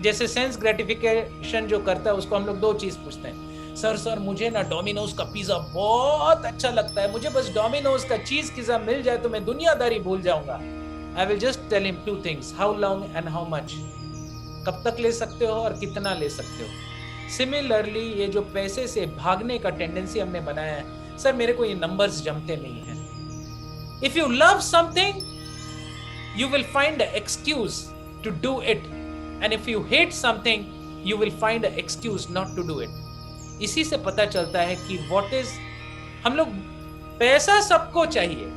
जैसे सेंस ग्रेटिफिकेशन जो करता है उसको हम लोग 2 चीज पूछते हैं, सर मुझे ना डोमिनोज का पिज्जा बहुत अच्छा लगता है, मुझे बस डोमिनोज का चीज पिज्जा मिल जाए तो मैं दुनियादारी भूल जाऊंगा। I will just tell him 2 things, how long and how much. कब तक ले सकते हो और कितना ले सकते हो। सिमिलरली ये जो पैसे से भागने का टेंडेंसी हमने बनाया है, सर मेरे को ये नंबर्स जमते नहीं हैं। If you love something, you will find an excuse to do it, and if you hate something, you will find an excuse not to do it. इसी से पता चलता है कि what is, हम लोग पैसा सबको चाहिए,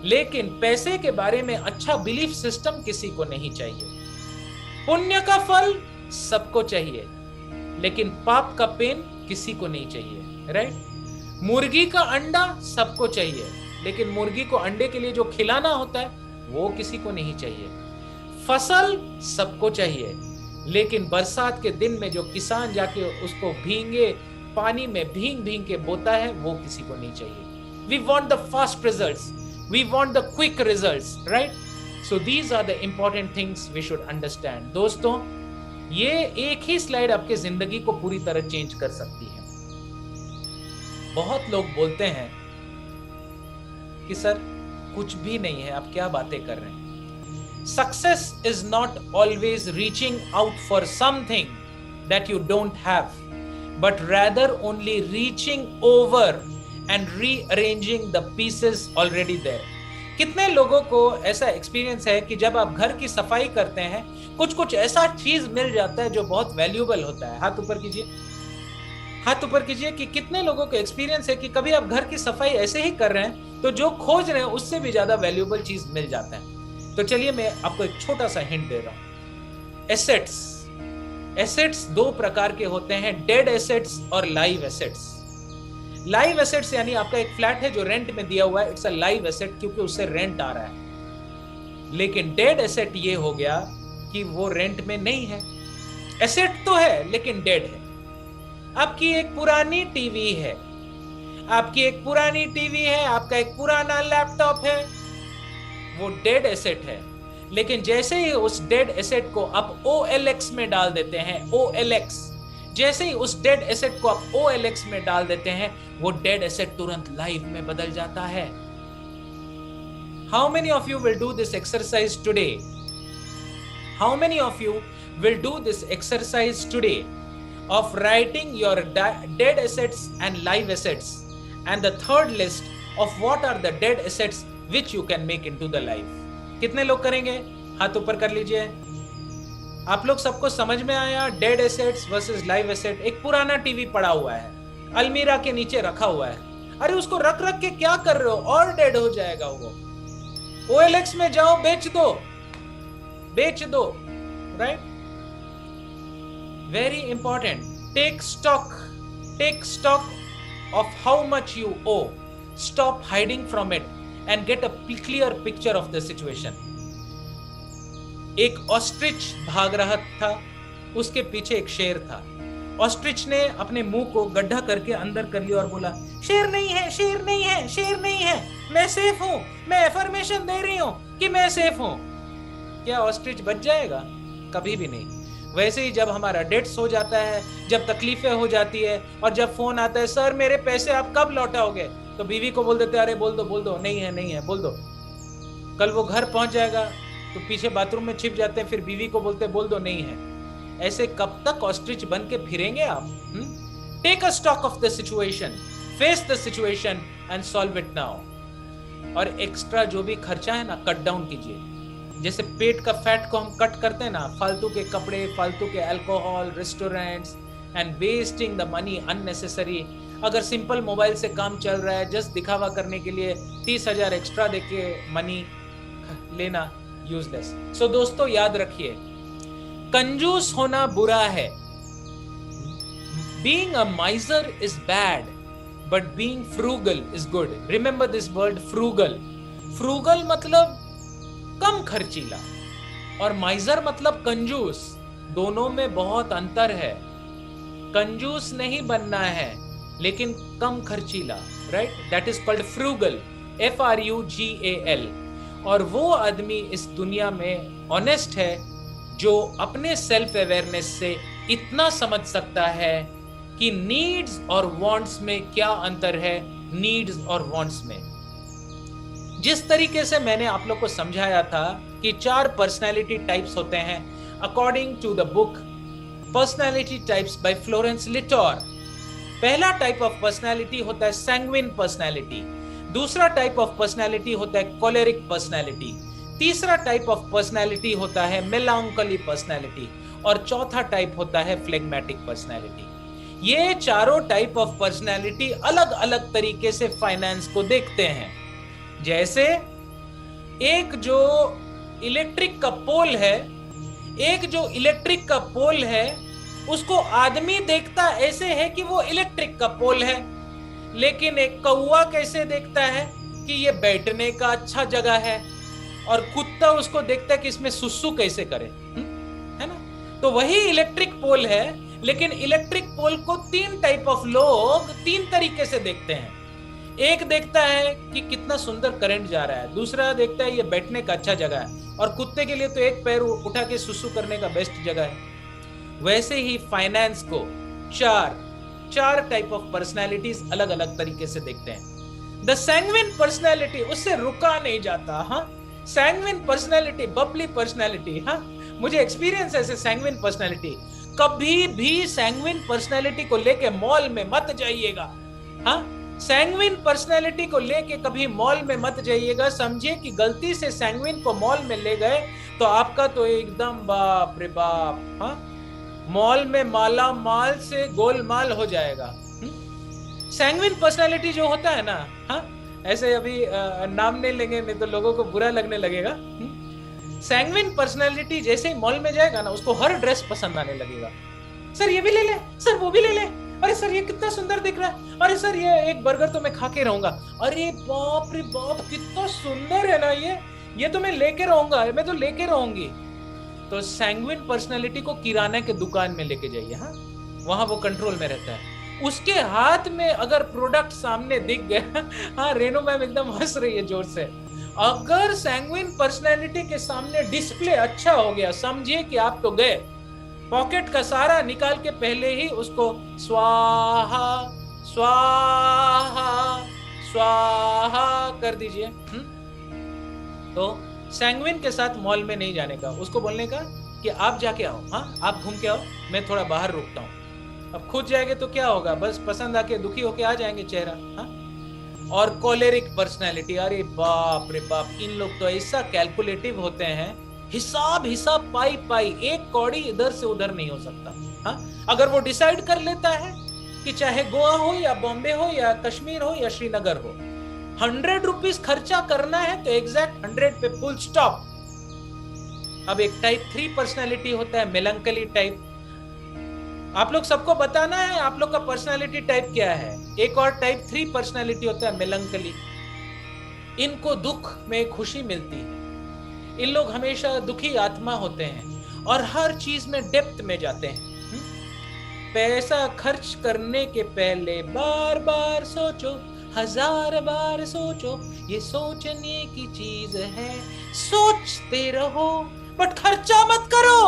लेकिन पैसे के बारे में अच्छा बिलीफ सिस्टम किसी को नहीं चाहिए। पुण्य का फल सबको चाहिए, लेकिन पाप का पेन किसी को नहीं चाहिए, राइट? मुर्गी का अंडा सबको चाहिए, लेकिन मुर्गी को अंडे के लिए जो खिलाना होता है वो किसी को नहीं चाहिए। फसल सबको चाहिए, लेकिन बरसात के दिन में जो किसान जाके उसको भींगे पानी में भींग के बोता है वो किसी को नहीं चाहिए। We want the fast results, we want the quick results, right? So these are the important things we should understand. दोस्तों ये एक ही स्लाइड आपके जिंदगी को पूरी तरह चेंज कर सकती है। बहुत लोग बोलते हैं कि सर कुछ भी नहीं है, आप क्या बातें कर रहे हैं। Success is not always reaching out for something that you don't have, but rather only reaching over and rearranging the pieces already there. कितने लोगों को ऐसा एक्सपीरियंस है कि जब आप घर की सफाई करते हैं कुछ ऐसा चीज मिल जाता है जो बहुत वैल्यूएबल होता है। हाथ ऊपर कीजिए, हाथ ऊपर कीजिए कि कितने लोगों को एक्सपीरियंस है कि कभी आप घर की सफाई ऐसे ही कर रहे हैं तो जो खोज रहे हैं उससे भी ज्यादा वैल्यूएबल चीज मिल जाता है। तो चलिए मैं आपको एक छोटा सा हिंट दे रहा हूं। एसेट्स 2 प्रकार के होते हैं, डेड एसेट्स और लाइव एसेट्स। लाइव एसेट्स यानी आपका एक फ्लैट है जो रेंट में दिया हुआ है, इट्स अ लाइव एसेट क्योंकि उससे रेंट आ रहा है। लेकिन डेड एसेट ये हो गया कि वो रेंट में नहीं है, एसेट तो है लेकिन डेड है। आपकी एक पुरानी टीवी है, आपकी एक पुरानी टीवी है, आपका एक पुराना लैपटॉप है, वो डेड एसेट है। लेकिन जैसे ही उस डेड एसेट को आप OLX में डाल देते हैं, OLX, जैसे ही उस डेड एसेट को आप OLX में डाल देते हैं वो डेड एसेट तुरंत लाइव में बदल जाता है। How many of you will do this exercise today? How many of you will do this exercise today of writing your dead assets and live assets, and the third list of what are the dead assets which you can make into the life? कितने लोग करेंगे? हाथ ऊपर कर लीजिए। आप लोग सबको समझ में आया? Dead assets versus live asset. एक पुराना टीवी पड़ा हुआ है, अलमीरा के नीचे रखा हुआ है, अरे उसको रख रख के क्या कर रहे हो? और डेड हो जाएगा वो। OLX में जाओ, बेच दो, बेच दो, right? Very important. Take stock of how much you owe. Stop hiding from it and get a clear picture of the situation. एक ऑस्ट्रिच भाग रहा था, उसके पीछे एक शेर था। ऑस्ट्रिच ने अपने मुंह को गड्ढा करके अंदर कर लिया और बोला, शेर नहीं है, शेर नहीं है, शेर नहीं है, मैं सेफ हूं, मैं एफर्मेशन दे रही हूं कि मैं सेफ हूं। क्या ऑस्ट्रिच बच जाएगा? कभी भी नहीं। वैसे ही जब हमारा डेट्स हो जाता है, जब तकलीफें हो जाती है, और जब फोन आता है, सर मेरे पैसे आप कब लौटाओगे, तो बीवी को बोल देते, अरे बोल दो, नहीं है, बोल दो। कल वो घर पहुंच जाएगा तो पीछे बाथरूम में छिप जाते हैं, फिर बीवी को बोलते, बोल दो नहीं है। ऐसे कब तक ऑस्ट्रिच बन के फिरेंगे आप? Take a stock of the situation, face the situation and solve it now. और एक्स्ट्रा जो भी खर्चा है ना, कट डाउन कीजिए। जैसे पेट का फैट को हम कट करते हैं ना, फालतू के कपड़े, फालतू के alcohol, restaurants and wasting the money unnecessary. अगर सिंपल मोबाइल से काम चल रहा है, जस्ट दिखावा करने के लिए 30,000 एक्स्ट्रा देके मनी लेना यूजलेस। सो दोस्तों याद रखिए, कंजूस होना बुरा है। Being a माइजर is bad, but being frugal is good. Remember this word, frugal. Frugal मतलब कम खर्चीला, और माइजर मतलब कंजूस। दोनों में बहुत अंतर है। कंजूस नहीं बनना है, लेकिन कम खर्चीला, right? That is called frugal, FRUGAL। और वो आदमी इस दुनिया में ऑनेस्ट है जो अपने सेल्फ अवेयरनेस से इतना समझ सकता है कि नीड्स और वांट्स में क्या अंतर है। नीड्स और वांट्स में जिस तरीके से मैंने आप लोग को समझाया था कि 4 पर्सनैलिटी टाइप्स होते हैं according to the book personality types by Florence Littauer. पहला टाइप ऑफ पर्सनैलिटी होता है सैंग्विन पर्सनैलिटी, दूसरा टाइप ऑफ पर्सनैलिटी होता है कोलेरिक पर्सनैलिटी, तीसरा टाइप ऑफ पर्सनैलिटी होता है मेलांकोली पर्सनैलिटी, और चौथा टाइप होता है फ्लेगमैटिक पर्सनैलिटी। ये चारों टाइप ऑफ पर्सनैलिटी अलग अलग तरीके से फाइनेंस को देखते हैं। जैसे एक जो इलेक्ट्रिक का पोल है, उसको आदमी देखता ऐसे है कि वो इलेक्ट्रिक का पोल है, लेकिन एक कौवा कैसे देखता है कि ये बैठने का अच्छा जगह है, और कुत्ता उसको देखता है कि इसमें सुसु कैसे करे, है ना? तो वही इलेक्ट्रिक पोल है, लेकिन इलेक्ट्रिक पोल को 3 टाइप ऑफ लोग 3 तरीके से देखते हैं। एक देखता है कि कितना सुंदर करंट जा रहा है, दूसरा देखता है ये बैठने का अच्छा जगह है, और कुत्ते के लिए तो एक पैर उठा के सुसु करने का बेस्ट जगह है। वैसे ही फाइनेंस को 4 टाइप ऑफ पर्सनालिटीज अलग अलग तरीके से देखते हैं। द सैंग्विन पर्सनालिटी, उससे रुका नहीं जाता। हाँ, सैंग्विन पर्सनालिटी, बबली पर्सनालिटी। हाँ, मुझे एक्सपीरियंस है ऐसे सैंग्विन पर्सनालिटी। कभी भी सैंग्विन पर्सनालिटी को लेके मॉल में मत जाइएगा। हाँ, सैंग्विन पर्सनालिटी को लेके कभी मॉल में मत जाइएगा। समझिए कि गलती से सैंग्विन को मॉल में ले गए तो आपका तो एकदम बाप रे बाप, हाँ, मॉल में माला माल से गोलमाल हो जाएगा। सैंग्विन पर्सनालिटी जो होता है ना, हाँ, ऐसे अभी नाम नहीं लेंगे, नहीं तो लोगों को बुरा लगने लगेगा। सैंग्विन पर्सनालिटी जैसे ही मॉल में जाएगा ना, उसको हर ड्रेस पसंद आने लगेगा। सर ये भी ले ले, सर वो भी ले ले, अरे सर ये कितना सुंदर दिख रहा है, अरे सर ये एक बर्गर तो मैं खा के रहूंगा, अरे बाप रे बाप कितना सुंदर है ना ये तो मैं लेके रहूंगा, मैं तो लेके रहूंगी। तो सैंग्विन पर्सनालिटी को किराना के दुकान में लेके जाइए। हाँ, वहां वो कंट्रोल में रहता है। उसके हाथ में अगर प्रोडक्ट सामने दिख गया, हाँ रेनू मैम एकदम हंस रही है जोर से, अगर सैंग्विन पर्सनालिटी के सामने डिस्प्ले अच्छा हो गया, समझिए कि आप तो गए। पॉकेट का सारा निकाल के पहले ही उसको स्वाहा स्वाहा स्वाहा कर दीजिए। तो सैंग्विन के साथ मॉल में नहीं जाने का, उसको बोलने का कि आप जाके आओ, हाँ आप घूम के आओ, मैं थोड़ा बाहर रुकता हूँ। अब खुद जाएंगे तो क्या होगा, बस पसंद आके दुखी होके आ जाएंगे चेहरा। हाँ, और कोलेरिक पर्सनालिटी, अरे बाप रे बाप, इन लोग तो ऐसा कैलकुलेटिव होते हैं, हिसाब हिसाब पाई पाई, एक कौड़ी इधर से उधर नहीं हो सकता। हाँ, अगर वो डिसाइड कर लेता है कि चाहे गोवा हो या बॉम्बे हो या कश्मीर हो या श्रीनगर हो, 100 रुपीज खर्चा करना है तो एग्जैक्ट 100 पे फुल स्टॉप। अब एक टाइप 3 पर्सनालिटी होता है, मेलंकली टाइप। आप लोग सबको बताना है आप लोग का पर्सनालिटी टाइप क्या है। एक और टाइप 3 पर्सनालिटी होता है, मेलंकली। इनको दुख में खुशी मिलती है, इन लोग हमेशा दुखी आत्मा होते हैं और हर चीज में डेप्थ में जाते हैं। पैसा खर्च करने के पहले बार बार सोचो, 1000 बार सोचो, ये सोचने की चीज है, सोचते रहो बट खर्चा मत करो,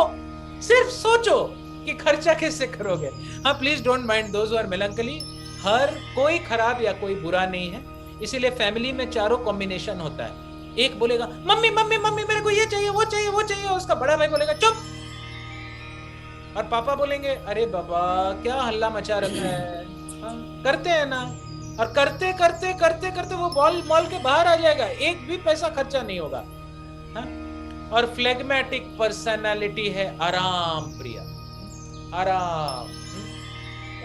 सिर्फ सोचो कि खर्चा कैसे करोगे। हाँ, please don't mind those who are melancholy. हर कोई खराब या कोई बुरा नहीं है, इसीलिए फैमिली में चारों कॉम्बिनेशन होता है। एक बोलेगा मम्मी मम्मी मम्मी मेरे को ये चाहिए वो चाहिए वो चाहिए, उसका बड़ा भाई बोलेगा चुप, और पापा बोलेंगे अरे बाबा क्या हल्ला मचा रखा है। हाँ, करते हैं ना, और करते करते करते करते वो मॉल के बाहर आ जाएगा, एक भी पैसा खर्चा नहीं होगा। हाँ? और फ्लेगमेटिक पर्सनालिटी है आराम प्रिय, आराम।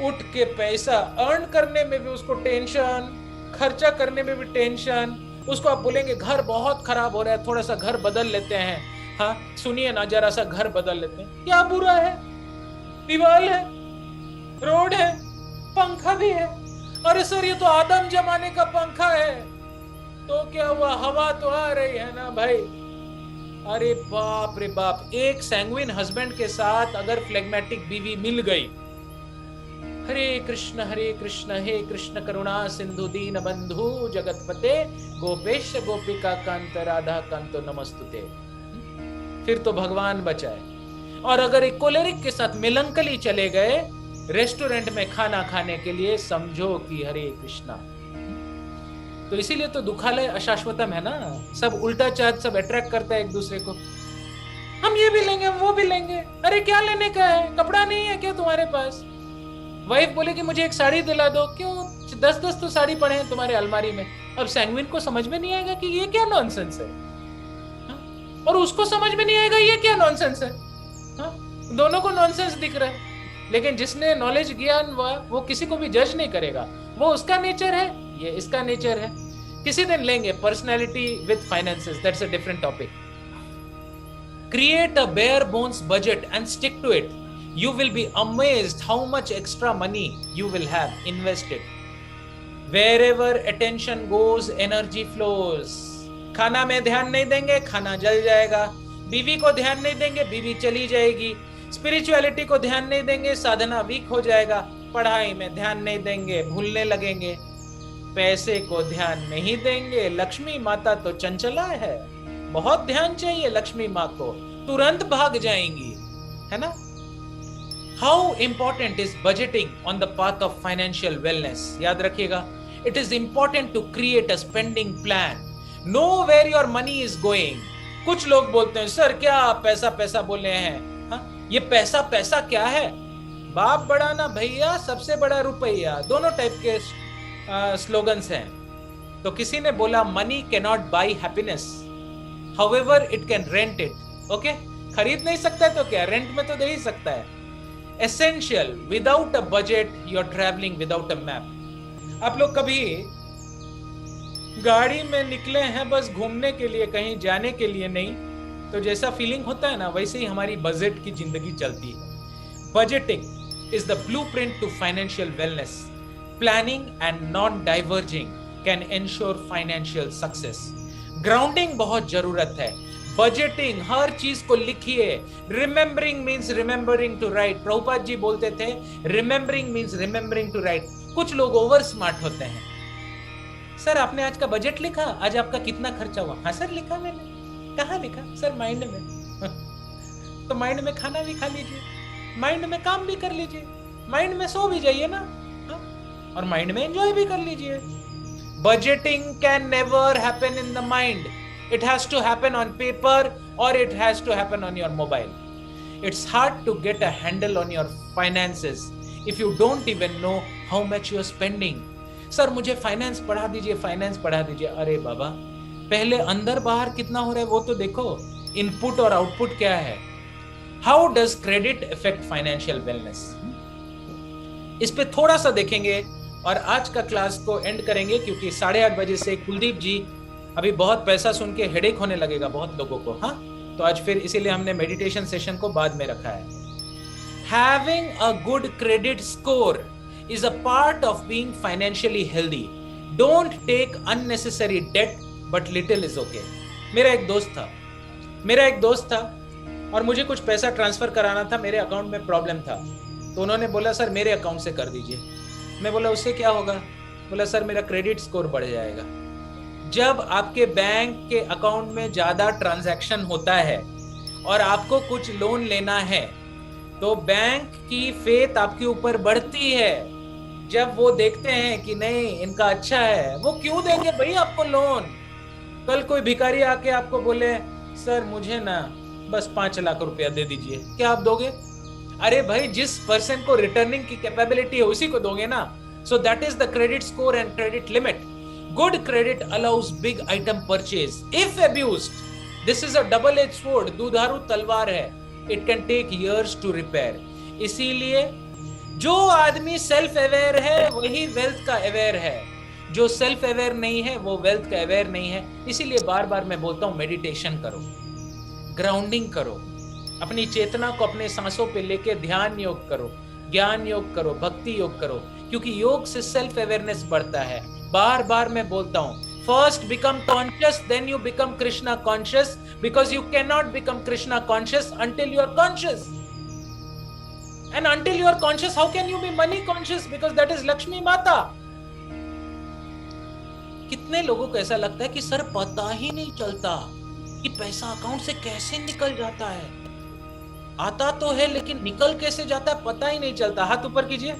उठ के पैसा अर्न करने में भी उसको टेंशन, खर्चा करने में भी टेंशन। उसको आप बोलेंगे घर बहुत खराब हो रहा है, थोड़ा सा घर बदल लेते हैं। हाँ सुनिए ना, जरा सा घर बदल लेते हैं, क्या बुरा है, दीवार है, रोड है, पंखा भी है। अरे सर ये तो आदम जमाने का पंखा है, तो क्या हुआ, हवा तो आ रही है ना भाई। अरे बाप रे बाप, एक सैंग्विन हस्बैंड के साथ अगर फ्लेगमेटिक बीवी मिल गई, हरे कृष्ण हे कृष्ण करुणा सिंधु दीन बंधु जगतपते गोपेश गोपिका कांत राधा कांतो नमस्तुते, फिर तो भगवान बचाए। और अगर एक कोलेरिक के साथ मेलंकली चले गए रेस्टोरेंट में खाना खाने के लिए, समझो कि हरे कृष्णा। तो इसीलिए तो दुखालय अशाश्वतम है ना, सब उल्टा चार्ज, सब अट्रैक्ट करता है एक दूसरे को। हम ये भी लेंगे वो भी लेंगे, अरे क्या लेने का है, कपड़ा नहीं है क्या तुम्हारे पास। वाइफ बोलेगी मुझे एक साड़ी दिला दो, क्यों 10-10 तो साड़ी पड़े हैं तुम्हारे अलमारी में। अब सैंग्विन को समझ में नहीं आएगा कि ये क्या नॉनसेंस है, और उसको समझ में नहीं आएगा ये क्या नॉनसेंस है। दोनों को नॉनसेंस दिख रहा है, लेकिन जिसने नॉलेज ज्ञान वो किसी को भी जज नहीं करेगा, वो उसका नेचर है, ये इसका नेचर है। किसी दिन लेंगे personality with finances, that's a different topic. Create a bare bones budget and stick to it, you will be amazed how much extra money you will have invested. Wherever attention goes, energy flows. खाना में ध्यान नहीं देंगे, खाना जल जाएगा। बीवी को ध्यान नहीं देंगे, बीवी चली जाएगी। स्पिरिचुअलिटी को ध्यान नहीं देंगे, साधना वीक हो जाएगा। पढ़ाई में ध्यान नहीं देंगे, भूलने लगेंगे। पैसे को ध्यान नहीं देंगे, लक्ष्मी माता तो चंचला है, बहुत ध्यान चाहिए लक्ष्मी माँ को, तुरंत भाग जाएंगी, है ना। How important is budgeting on the path of financial wellness? याद रखिएगा, it is important to create a spending plan. Know where your money is going. कुछ लोग बोलते हैं सर क्या पैसा पैसा बोले हैं, हाँ? ये पैसा पैसा क्या है, बाप बड़ा ना भैया, सबसे बड़ा रुपया, दोनों टाइप के स्लोगन्स हैं। तो किसी ने बोला money cannot buy happiness, however it can rent it. Okay? खरीद नहीं सकता है तो क्या, रेंट में तो दे ही सकता है। Essential, without a budget, you're traveling without a map. आप लोग कभी गाड़ी में निकले हैं बस घूमने के लिए, कहीं जाने के लिए नहीं, तो जैसा फीलिंग होता है ना, वैसे ही हमारी बजट की जिंदगी चलती है। Budgeting is the blueprint to financial wellness. Planning and non-diverging can ensure financial success. Grounding बहुत जरूरत है। बजटिंग, हर चीज को लिखिए। Remembering means remembering to write. Prabhupada ji बोलते थे remembering means remembering to write. कुछ लोग ओवर स्मार्ट होते हैं, सर आपने आज का बजट लिखा, आज आपका कितना खर्चा हुआ। हाँ सर लिखा मैंने। कहाँ लिखा सर? माइंड में। तो माइंड में खाना भी खा लीजिए, माइंड में काम भी कर लीजिए, माइंड में सो भी जाइए ना, और माइंड में एंजॉय भी कर लीजिए। Budgeting can never happen in the mind, It has to happen on paper or it has to happen on your mobile. It's hard to get a handle on your finances if you don't even know how much you are spending. Sir मुझे finance पढ़ा दीजिए, finance पढ़ा दीजिए. अरे बाबा, पहले अंदर बाहर कितना हो रहा है वो तो देखो. इनपुट और आउटपुट क्या है? How does credit effect financial wellness? इस पे थोड़ा सा देखेंगे और आज का क्लास को एंड करेंगे, क्योंकि 8:30 बजे से कुलदीप जी अभी बहुत पैसा सुन के हेडेक होने लगेगा बहुत लोगों को. हाँ, तो आज फिर इसीलिए हमने मेडिटेशन सेशन को बाद में रखा है. Having a good credit score is a part of being financially healthy. Don't take unnecessary debt, but little is okay. मेरा एक दोस्त था और मुझे कुछ पैसा ट्रांसफर कराना था. मेरे अकाउंट में प्रॉब्लम था, तो उन्होंने बोला सर मेरे अकाउंट से कर दीजिए. मैं बोला उससे क्या होगा? बोला सर मेरा क्रेडिट स्कोर बढ़ जाएगा. जब आपके बैंक के अकाउंट में ज्यादा ट्रांजैक्शन होता है और आपको कुछ लोन लेना है, तो बैंक की फेथ आपके ऊपर बढ़ती है. जब वो देखते हैं कि नहीं इनका अच्छा है, वो क्यों देंगे भाई आपको लोन? कल कोई भिखारी आके आपको बोले सर मुझे ना बस 5 लाख रुपया दे दीजिए, क्या आप दोगे? अरे भाई, जिस पर्सन को रिटर्निंग की कैपेबिलिटी है उसी को दोगे ना. सो that is the credit score and credit limit. Good credit allows big item purchase. If abused, this is a double-edged sword. दूधारू तलवार है. It can take years to repair. इसीलिए जो आदमी सेल्फ अवेयर है वही वेल्थ का अवेयर है. जो सेल्फ अवेयर नहीं है वो वेल्थ का अवेयर नहीं है. इसीलिए बार बार मैं बोलता हूँ मेडिटेशन करो, ग्राउंडिंग करो, अपनी चेतना को अपने सांसों पे लेके ध्यान योग करो, ज्ञान योग करो, भक्ति योग करो, क्योंकि योग से सेल्फ अवेयरनेस बढ़ता है. बार बार मैं बोलता हूं, first become conscious, then you become Krishna conscious, because you can not become Krishna conscious until you are conscious. And until you are conscious, how can you be money conscious? Because that is Lakshmi Mata. कितने लोगों को ऐसा लगता है कि sir पता ही नहीं चलता कि पैसा अकाउंट से कैसे निकल जाता है. आता तो है लेकिन निकल कैसे जाता है पता ही नहीं चलता. हाथ ऊपर कीजिए.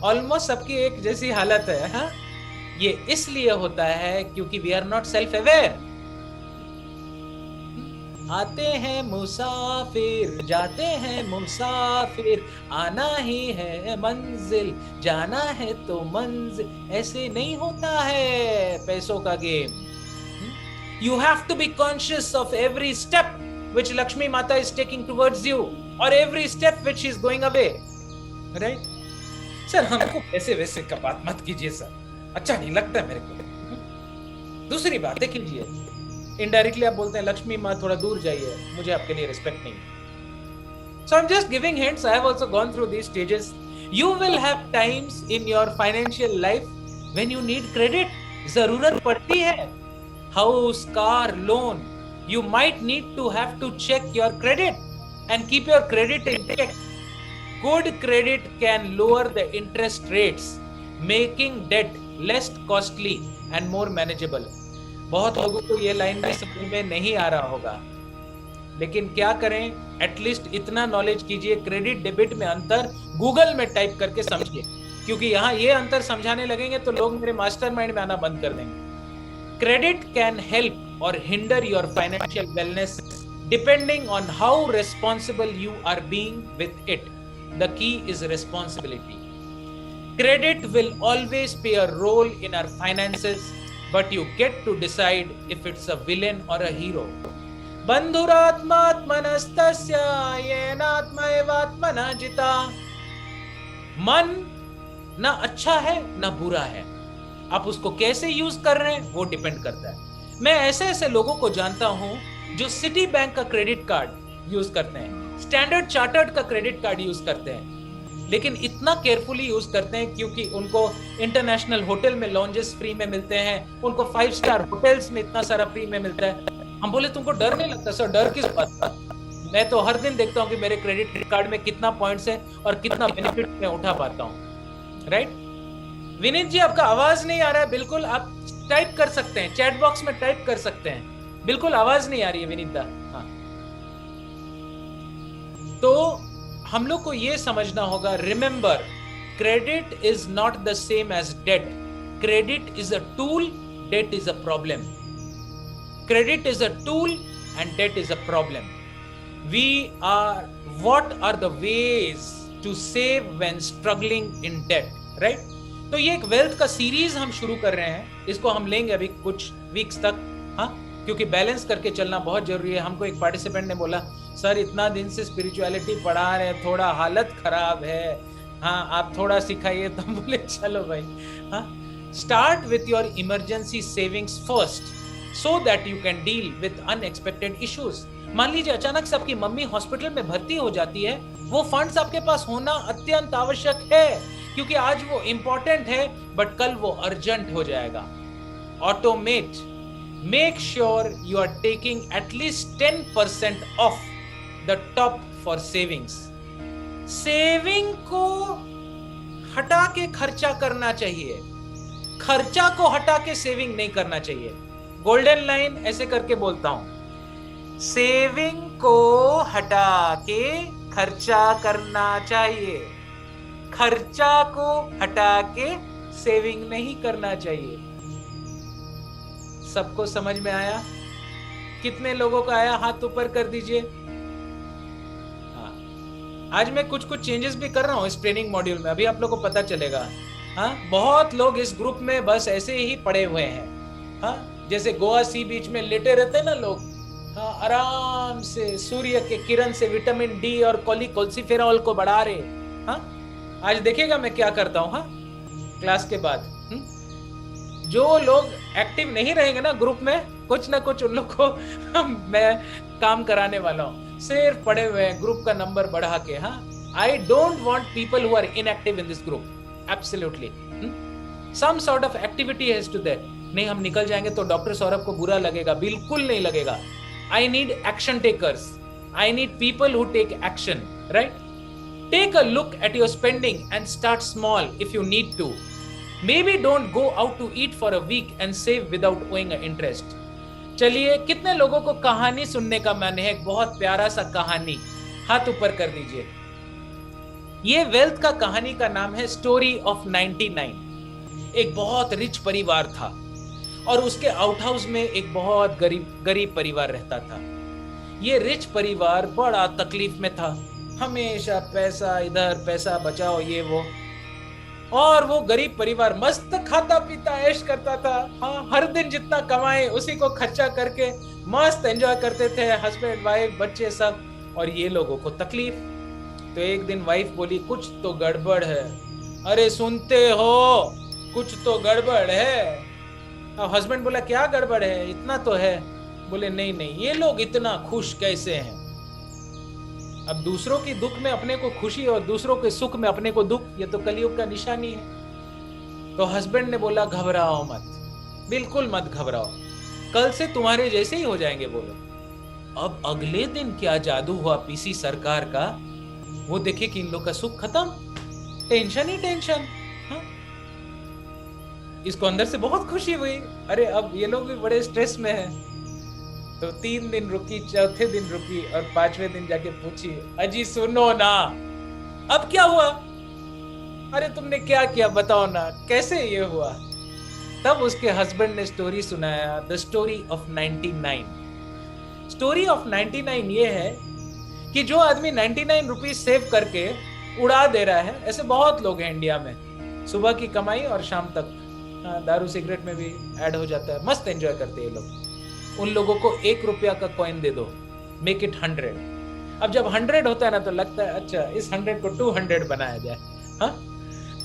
ऑलमोस्ट सबकी एक जैसी हालत है. हाँ, ये इसलिए होता है क्योंकि we are not self aware. आते हैं मुसाफिर, जाते हैं मुसाफिर, आना ही है मंजिल, जाना है तो मंजिल. ऐसे नहीं होता है पैसों का game. You have to be conscious of every step which Lakshmi Mata is taking towards you, or every step which she is going away. Right? Sir हमको पैसे वैसे का बात मत कीजिए सर, अच्छा नहीं लगता है मेरे को. दूसरी बातें कीजिए. इनडायरेक्टली आप बोलते हैं लक्ष्मी माँ थोड़ा दूर जाइए, मुझे आपके लिए रिस्पेक्ट नहीं. So I'm just giving hints. I have also gone through these stages. You will have times in your financial life when you need credit. जरूरत पड़ती है. House, car, loan. You might need to have to check your credit and keep your credit in check. Good credit can lower the interest rates, making debt less costly and more manageable. बहुत लोगों को ये line भी समझ में नहीं आ रहा होगा, लेकिन क्या करें, एटलीस्ट इतना नॉलेज कीजिए. क्रेडिट डेबिट में अंतर गूगल में टाइप करके समझिए, क्योंकि यहाँ ये अंतर समझाने लगेंगे तो लोग मेरे मास्टरमाइंड में आना बंद कर देंगे. Credit can help or hinder your financial wellness depending on how responsible you are being with it. The key is responsibility. Credit will always play a role in our finances, but you get to decide if it's a villain or a hero. बंधुरात्मात्मनस्त्य येनात्मैवात्मना जिता. मन ना अच्छा है ना बुरा है, आप उसको कैसे यूज कर रहे हैं वो डिपेंड करता है. मैं ऐसे ऐसे लोगों को जानता हूं जो सिटी बैंक का क्रेडिट कार्ड यूज करते हैं, स्टैंडर्ड चार्टर्ड का क्रेडिट कार्ड यूज करते हैं, लेकिन इतना केयरफुली यूज करते हैं क्योंकि उनको इंटरनेशनल होटल में लॉन्जेस फ्री में मिलते हैं, उनको 5 स्टार होटल्स में इतना सारा फ्री में मिलता है. हम बोले तुमको डर नहीं लगता? सर डर किस बात का? मैं तो हर दिन देखता हूँ कि मेरे क्रेडिट कार्ड में कितना पॉइंट्स है और कितना बेनिफिट मैं उठा पाता हूँ. राइट? विनीत जी आपका आवाज नहीं आ रहा है. बिल्कुल आप टाइप कर सकते हैं, चैट बॉक्स में टाइप कर सकते हैं. बिल्कुल आवाज नहीं आ रही है विनीत दा. हाँ, तो हम लोग को ये समझना होगा, remember credit is not the same as debt. Credit is a tool, debt is a problem. Credit is a tool and debt is a problem. What are the ways to save when struggling in debt, right? तो ये एक wealth का series हम शुरू कर रहे हैं, इसको हम लेंगे अभी कुछ वीक्स तक, हाँ, क्योंकि बैलेंस करके चलना बहुत जरूरी है। हमको एक पार्टिसिपेंट ने बोला, सर इतना दिन से स्पिरिचुअलिटी पढ़ा रहे हैं, थोड़ा हालत खराब है, हाँ आप थोड़ा सिखाइए। तो बोले चलो भाई, हाँ, start with your emergency savings first so that you can deal with unexpected issues. मान लीजिए अचानक से आपकी मम्मी हॉस्पिटल में भर्ती हो जाती है, वो फंड्स आपके पास होना अत्यंत आवश्यक है, क्योंकि आज वो इंपॉर्टेंट है बट कल वो अर्जेंट हो जाएगा। Automate, make sure you are taking at least 10% of the top for savings. Saving को हटा के खर्चा करना चाहिए, खर्चा को हटा के सेविंग नहीं करना चाहिए। गोल्डन लाइन ऐसे करके बोलता हूं, सेविंग को हटा के खर्चा करना चाहिए, खर्चा को हटा के सेविंग नहीं करना चाहिए। सबको समझ में आया? कितने लोगों का आया? हाथ ऊपर कर दीजिए। हाँ, आज मैं कुछ चेंजेस भी कर रहा हूं इस ट्रेनिंग मॉड्यूल में, अभी आप लोगों को पता चलेगा। हाँ, बहुत लोग इस ग्रुप में बस ऐसे ही पड़े हुए हैं, हाँ, जैसे गोवा सी बीच में लेटे रहते हैं ना लोग, हाँ, आराम से सूर्य के किरण से विटामिन डी और कोलिकोल्सिफेरॉल को बढ़ा रहे। हाँ, आज देखिएगा मैं क्या करता हूँ, हाँ, क्लास के बाद जो लोग एक्टिव नहीं रहेंगे ना ग्रुप में, कुछ ना कुछ उन लोग को मैं काम कराने वाला हूँ, सिर्फ पड़े हुए हैं ग्रुप का नंबर बढ़ा के। हाँ, I don't want people who are inactive in this group, absolutely. Some sort of activity has to there. नहीं हम निकल जाएंगे तो डॉक्टर सौरभ को बुरा लगेगा, बिल्कुल नहीं लगेगा। I need action takers, I need people who take action, right? Take a look at your spending and start small if you need to. Maybe don't go out to eat for a week and save without owing an interest. चलिए, कितने लोगों को कहानी सुनने का मन है? एक बहुत प्यारा सा कहानी, हाथ ऊपर कर दीजिए। ये वेल्थ का कहानी का नाम है स्टोरी ऑफ 99। एक बहुत रिच परिवार था और उसके आउट हाउस में एक बहुत गरीब परिवार रहता था। ये रिच परिवार बड़ा तकलीफ में था, हमेशा पैसा इधर पैसा बचाओ ये वो, और वो गरीब परिवार मस्त खाता पीता ऐश करता था। हाँ, हर दिन जितना कमाए उसी को खर्चा करके मस्त एंजॉय करते थे, हस्बैंड वाइफ बच्चे सब। और ये लोगों को तकलीफ। तो एक दिन वाइफ बोली, कुछ तो गड़बड़ है। अरे सुनते हो, कुछ तो गड़बड़ है। अब हस्बैंड बोला, क्या गड़बड़ है? इतना तो है। बोले नहीं, ये लोग इतना खुश कैसे हैं? अब दूसरों की दुख में अपने को खुशी और दूसरों के सुख में अपने को दुख, ये तो कलयुग का निशानी है। तो हस्बैंड ने बोला, घबराओ मत, बिल्कुल मत घबराओ, कल से तुम्हारे जैसे ही हो जाएंगे। बोलो। अब अगले दिन क्या जादू हुआ पीसी सरकार का, वो देखे कि इन लोग का सुख खत्म, टेंशन ही टेंशन। हाँ? इसको अंदर से बहुत खुशी हुई, अरे अब ये लोग भी बड़े स्ट्रेस में है। तो 3 दिन रुकी, चौथे दिन रुकी और 5वें दिन जाके पूछी, अजी सुनो ना, अब क्या हुआ? अरे तुमने क्या किया बताओ ना, कैसे ये हुआ? तब उसके हस्बैंड ने स्टोरी सुनाया, the story of 99। Story of 99 ये है कि जो आदमी 99 रुपीज सेव करके उड़ा दे रहा है, ऐसे बहुत लोग हैं इंडिया में। सुबह की कमाई और शाम तक दारू सिगरेट में भी ऐड हो जाता है, मस्त एंजॉय करते हैं ये लोग। उन लोगों को 1 रुपया का कॉइन दे दो, मेक इट 100। अब जब 100 होता है ना तो लगता है अच्छा इस 100 को 200 बनाया जाए। हाँ,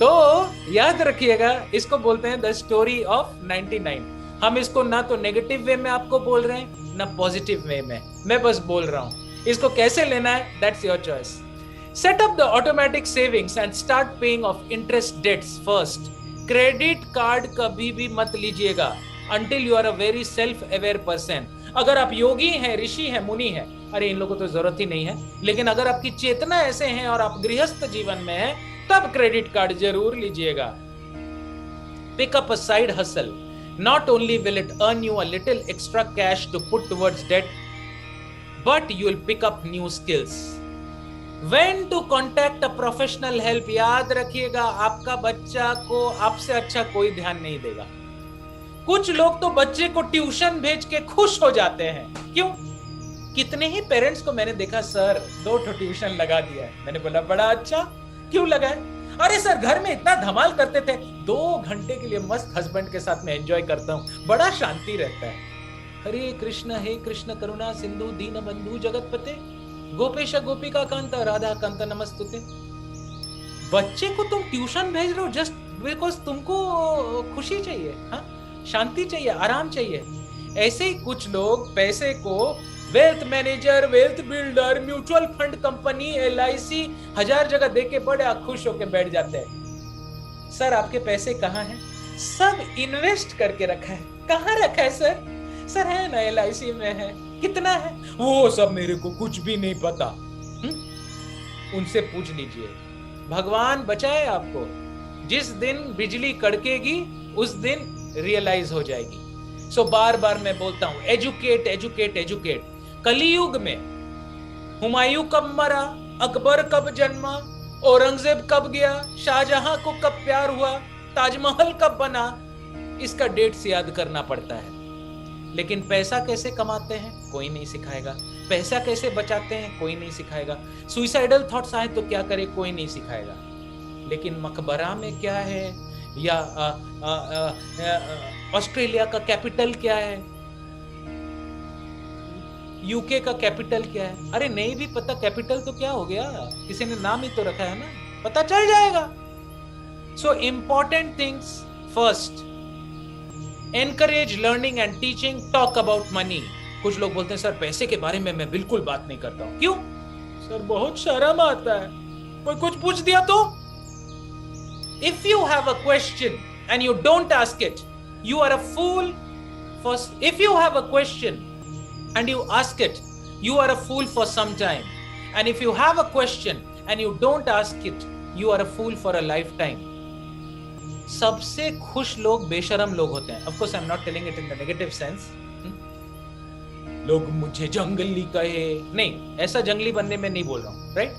तो याद रखिएगा, इसको बोलते हैं द स्टोरी ऑफ 99। हम इसको ना तो नेगेटिव वे में आपको बोल रहे हैं ना पॉजिटिव वे में, मैं बस बोल रहा हूं। इसको कैसे लेना है, that's your choice. Set up the automatic savings and start paying off interest debts first. Credit card कभी भी मत लीजिएगा until you are a very self-aware person। अगर आप योगी हैं, ऋषि हैं, मुनि हैं, अरे इन लोगों को तो जरूरत ही नहीं है, लेकिन अगर आपकी चेतना ऐसे हैं और आप गृहस्थ जीवन में हैं, तब क्रेडिट कार्ड जरूर लीजिएगा। Pick up a side hustle. Not only will it earn you a little extra cash to put towards debt, but you will pick up new skills. When to contact a professional help? याद रखिएगा, आपका बच्चा को आपसे अच्छा कोई ध्यान नहीं देगा। कुछ लोग तो बच्चे को ट्यूशन भेज के खुश हो जाते हैं। क्यों? कितने ही पेरेंट्स को मैंने देखा, सर 2 ट्यूशन लगा दिया है। मैंने बोला बड़ा अच्छा, क्यों लगाए? अरे सर घर में इतना धमाल करते थे, 2 घंटे के लिए मस्त हस्बैंड के साथ में एंजॉय करता हूं, बड़ा शांति रहता है। हरे कृष्ण करुणा सिंधु दीन बंधु जगतपते गोपेश गोपिका कांत राधा कांत नमस्तुते। बच्चे को तुम ट्यूशन भेज रहे हो जस्ट बिकॉज तुमको खुशी चाहिए, हाँ, शांति चाहिए, आराम चाहिए। ऐसे ही कुछ लोग पैसे को wealth manager, wealth builder, mutual fund company, LIC 1000 जगह देके बड़े खुश होके बैठ जाते हैं। सर आपके पैसे कहाँ हैं? सब इन्वेस्ट करके रखा है। कहाँ रखा है सर? सर है ना LIC में है। कितना है? वो सब मेरे को कुछ भी नहीं पता। उनसे पूछ लीजिए। भगवान बचाए आपको। जिस दिन बिजली कड़केगी उस दिन रियलाइज हो जाएगी। सो बार बार मैं बोलता हूं, एजुकेट एजुकेट एजुकेट। कलियुग में हुमायूं कब मरा, अकबर कब जन्मा, औरंगजेब कब गया, शाहजहां को कब प्यार हुआ, ताजमहल कब बना, इसका डेट्स याद करना पड़ता है। लेकिन पैसा कैसे कमाते हैं कोई नहीं सिखाएगा। पैसा कैसे बचाते हैं कोई नहीं सिखाएगा। सुइसाइडल थॉट्स आए तो क्या करे कोई नहीं सिखाएगा। लेकिन मकबरा में क्या है, या ऑस्ट्रेलिया का कैपिटल क्या है, यूके का कैपिटल क्या है, अरे नहीं भी पता कैपिटल तो क्या हो गया, किसी ने नाम ही तो रखा है ना, पता चल जाएगा। So important things first, encourage learning and teaching, talk about money. कुछ लोग बोलते हैं सर पैसे के बारे में मैं बिल्कुल बात नहीं करता हूं। क्यों? सर बहुत शर्म आता है, कोई कुछ पूछ दिया तो। If you have a question and you don't ask it, you are a fool. If you have a question and you ask it, you are a fool for some time. And if you have a question and you don't ask it, you are a fool for a lifetime. सबसे खुश लोग बेशरम लोग होते हैं। Of course, I'm not telling it in the negative sense. लोग मुझे जंगली कहे, नहीं, ऐसा जंगली बनने में नहीं बोल रहा हूँ, राइट?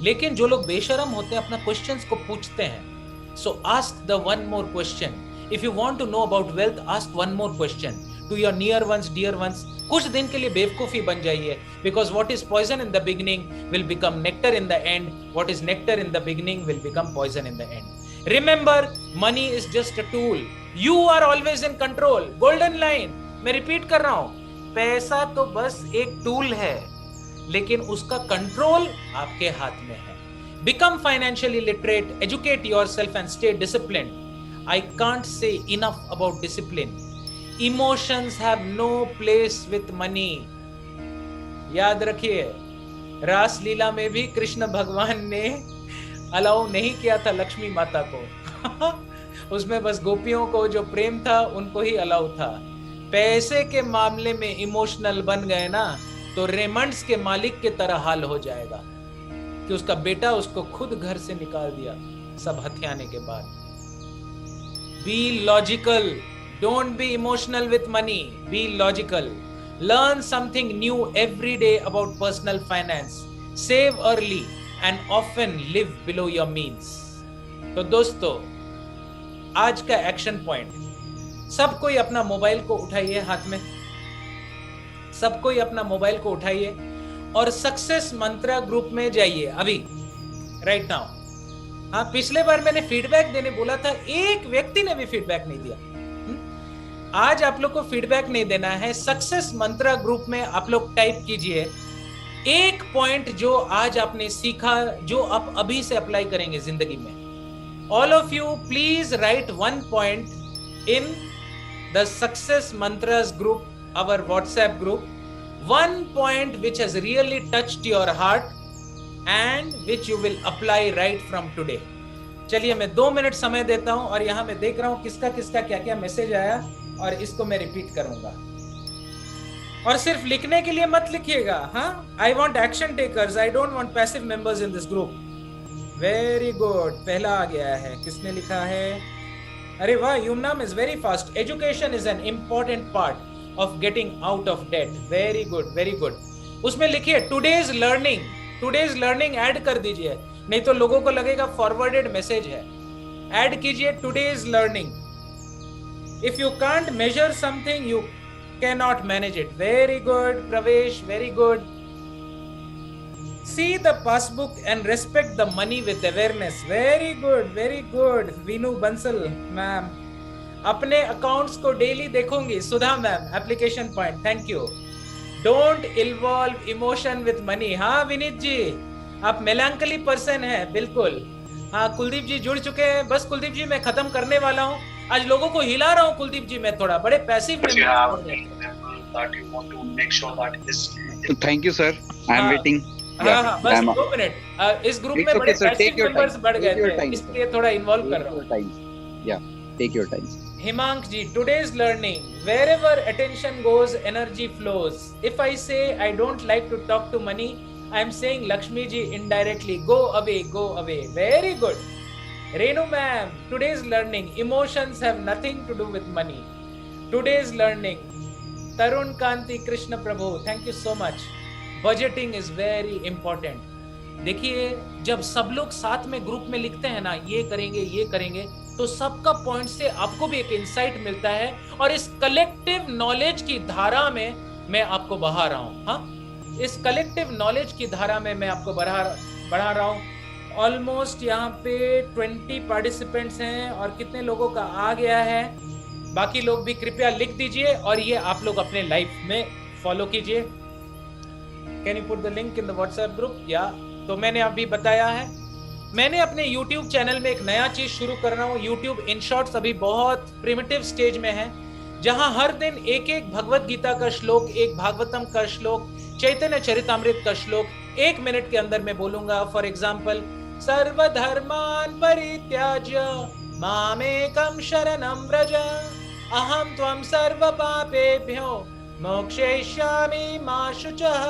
लेकिन जो लोग बेशरम होते हैं अपना क्वेश्चंस को पूछते हैं। So ask the one more question. If you want to know about wealth, ask one more question to your near ones, dear ones. कुछ दिन के लिए बेवकूफी बन जाइए, because what is poison in the beginning will become nectar in the end. What is nectar in the beginning will become poison in the end. Remember, money is just a tool. You are always in control. Golden line. मैं repeat कर रहा हूँ, पैसा तो बस एक tool है, लेकिन उसका कंट्रोल आपके हाथ में है। Become financially literate, educate yourself and stay disciplined. I can't say enough about discipline. Emotions have no place with money. याद रखिए, रास लीला में भी कृष्ण भगवान ने अलाउ नहीं किया था लक्ष्मी माता को। उसमें बस गोपियों को जो प्रेम था उनको ही अलाउ था। पैसे के मामले में इमोशनल बन गए ना तो रेमंड्स के मालिक के तरह हाल हो जाएगा कि उसका बेटा उसको खुद घर से निकाल दिया सब हथियाने के बाद। Be logical, don't be emotional with money, be logical. Learn something new every day about personal finance, save early and often live below your means. तो दोस्तों, आज का एक्शन पॉइंट, सब कोई अपना मोबाइल को उठाइए हाथ में, सब कोई अपना मोबाइल को उठाइए और सक्सेस मंत्रा ग्रुप में जाइए अभी, राइट नाउ। हाँ, पिछले बार मैंने फीडबैक देने बोला था, एक व्यक्ति ने भी फीडबैक नहीं दिया। आज आप लोग को फीडबैक नहीं देना है। सक्सेस मंत्रा ग्रुप में आप लोग टाइप कीजिए एक पॉइंट जो आज आपने सीखा, जो आप अभी से अप्लाई करेंगे जिंदगी में। All of you please write 1 point in the success mantras group, our WhatsApp group, 1 point which has really touched your heart and which you will apply right from today. चलिए मैं 2 मिनट समय देता हूं और यहां मैं देख रहा हूं किसका किसका क्या क्या मैसेज आया और इसको मैं रिपीट करूंगा। और सिर्फ लिखने के लिए मत लिखिएगा, हाँ, I want action takers, I don't want passive members in this group. Very good, पहला आ गया है। किसने लिखा है? अरे वाह, यूमनाम is very fast. Education is an important part of getting out of debt. Very good, very good. उसमें लिखिए today's learning ऐड कर दीजिए, नहीं तो लोगों को लगेगा फॉरवर्डेड मैसेज है। ऐड कीजिए today's learning। If you can't measure something, you cannot manage it. Very good, Pravesh, very good. See the passbook and respect the money with awareness. Very good, very good. Vinu Bansal, ma'am. अपने accounts को daily देखूंगी. Sudha ma'am, application point, thank you. Don't involve emotion with money. हाँ विनीत जी, आप मेलांकली person है, बिल्कुल. हाँ कुलदीप जी जुड़ चुके हैं. बस कुलदीप जी मैं खत्म करने वाला हूँ. आज लोगों को हिला रहा हूँ कुलदीप जी, मैं थोड़ा बड़े passive thank you sir, I am waiting. हाँ बस 2 मिनट. इस ग्रुप में बड़े पैसिव मेंबर्स बढ़ गए थे, इसलिए थोड़ा इन्वॉल्व कर रहा हूँ. या take your time. Himank ji, today's learning, wherever attention goes, energy flows. If I say I don't like to talk to money, I am saying Lakshmi ji indirectly, go away, go away. Very good. Renu ma'am, today's learning, emotions have nothing to do with money. Today's learning, Tarun Kanti Krishna Prabhu, thank you so much. Budgeting is very important. देखिए, जब सब लोग साथ में group में लिखते हैं ना, ये करेंगे, तो सबका पॉइंट से आपको भी एक इंसाइट मिलता है, और इस कलेक्टिव नॉलेज की धारा में मैं आपको बहा रहा हूं. हाँ, इस कलेक्टिव नॉलेज की धारा में मैं आपको बढ़ा रहा हूं. ऑलमोस्ट यहाँ पे 20 पार्टिसिपेंट्स हैं, और कितने लोगों का आ गया है. बाकी लोग भी कृपया लिख दीजिए, और ये आप लोग अपने लाइफ में फॉलो कीजिए. Can you put the link in the WhatsApp group? या तो मैंने अभी बताया है, मैंने अपने YouTube चैनल में एक नया चीज शुरू कर रहा हूँ. YouTube इन शॉर्ट्स अभी बहुत प्रिमिटिव स्टेज में है, जहां हर दिन एक एक भगवत गीता का श्लोक, एक भागवतम का श्लोक, चैतन्य चरितामृत का श्लोक 1 मिनट के अंदर मैं बोलूंगा. फॉर एग्जाम्पल, सर्वधर्मान परित्याज्य मामेकं शरणं व्रज, अहं त्वं सर्वपापेभ्यो मोक्षयिष्यामि मा शुचः.